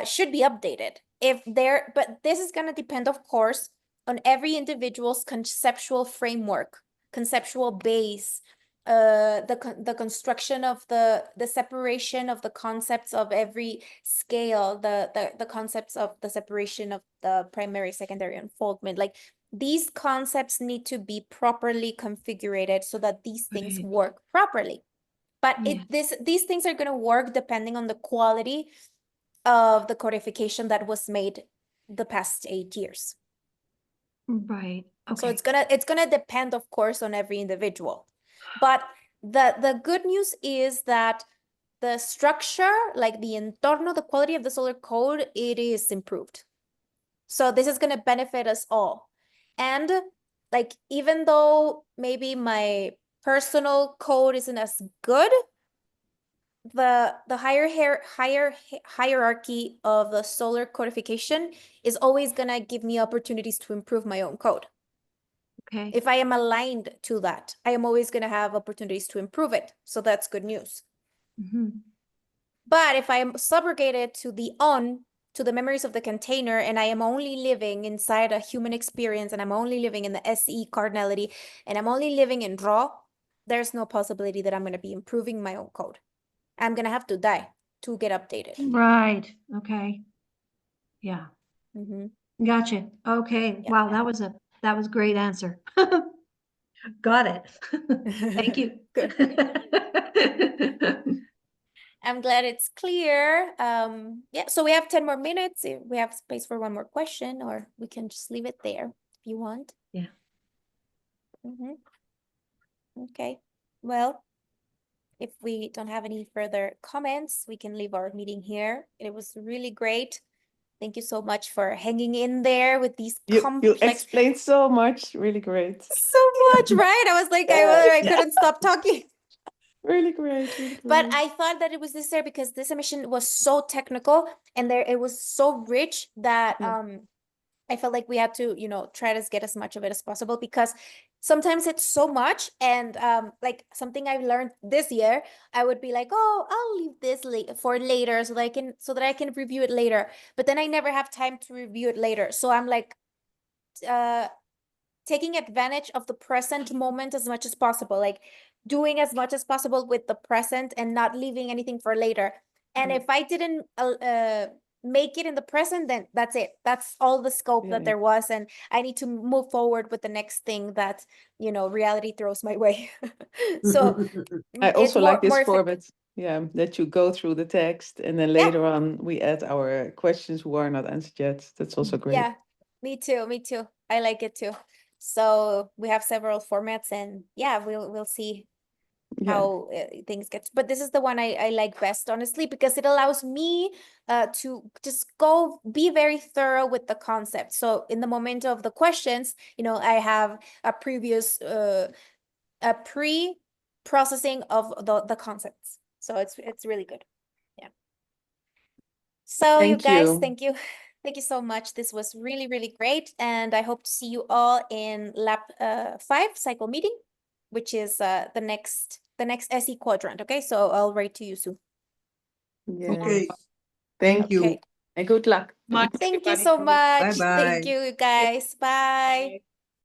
should be updated. But this is going to depend, of course, on every individual's conceptual framework, conceptual base, the construction of the separation of the concepts of every scale, the concepts of the separation of the primary, secondary unfoldment. Like these concepts need to be properly configured so that these things Right. work properly. But Yeah. these things are going to work depending on the quality of the codification that was made the past 8 years. Right. So Okay. it's gonna depend, of course, on every individual. But the good news is that the structure, like the entorno, the quality of the solar code, it is improved. So this is gonna benefit us all. And like even though maybe my personal code isn't as good, the hierarchy of the solar codification is always gonna give me opportunities to improve my own code. Okay. If I am aligned to that, I am always gonna have opportunities to improve it. So that's good news. Mhm. But if I am subrogated to the memories of the container, and I am only living inside a human experience, and I'm only living in the SE cardinality, and I'm only living in raw, there's no possibility that I'm gonna be improving my own code. I'm gonna have to die to get updated. Right. Okay. Yeah. Mhm. Gotcha. Okay. Yeah. Wow, that was a great answer. Got it. Thank you. Good. I'm glad it's clear. Yeah, so we have 10 more minutes. If we have space for one more question, or we can just leave it there if you want. Yeah. Mhm. Okay. Well, if we don't have any further comments, we can leave our meeting here. It was really great. Thank you so much for hanging in there with these You complex, explained so much, really great. so much, right? I was like, I couldn't stop talking. Really great, really But great. I thought that it was necessary because this emission was so technical and it was so rich that Yeah. I felt like we had to, try to get as much of it as possible, because sometimes it's so much, and like something I've learned this year, I would be like, oh, I'll leave this for later so that I can review it later. But then I never have time to review it later. So I'm like taking advantage of the present moment as much as possible, like doing as much as possible with the present and not leaving anything for later. And Right. if I didn't make it in the present, then that's it. That's all the scope that Yeah. there was. And I need to move forward with the next thing that, reality throws my way. So I it's also like this more effective. format, yeah, that you go through the text and then later on we add our questions who are not answered yet. That's also great. Yeah, me too. Me too. I like it too. So we have several formats, and yeah, we'll see Yeah. how things get. But this is the one I like best, honestly, because it allows me to just go be very thorough with the concept. So in the moment of the questions, I have a pre-processing of the concepts. So it's really good. Yeah. So you Thank guys, you. thank you. Thank you so much. This was really, really great. And I hope to see you all in lab 5 cycle meeting, which is the next SE quadrant. Okay, so I'll write to you soon. Yeah. Okay, thank you. Okay. And good luck. Bye, Thank you everybody. so much. Bye-bye. Thank you guys. Bye.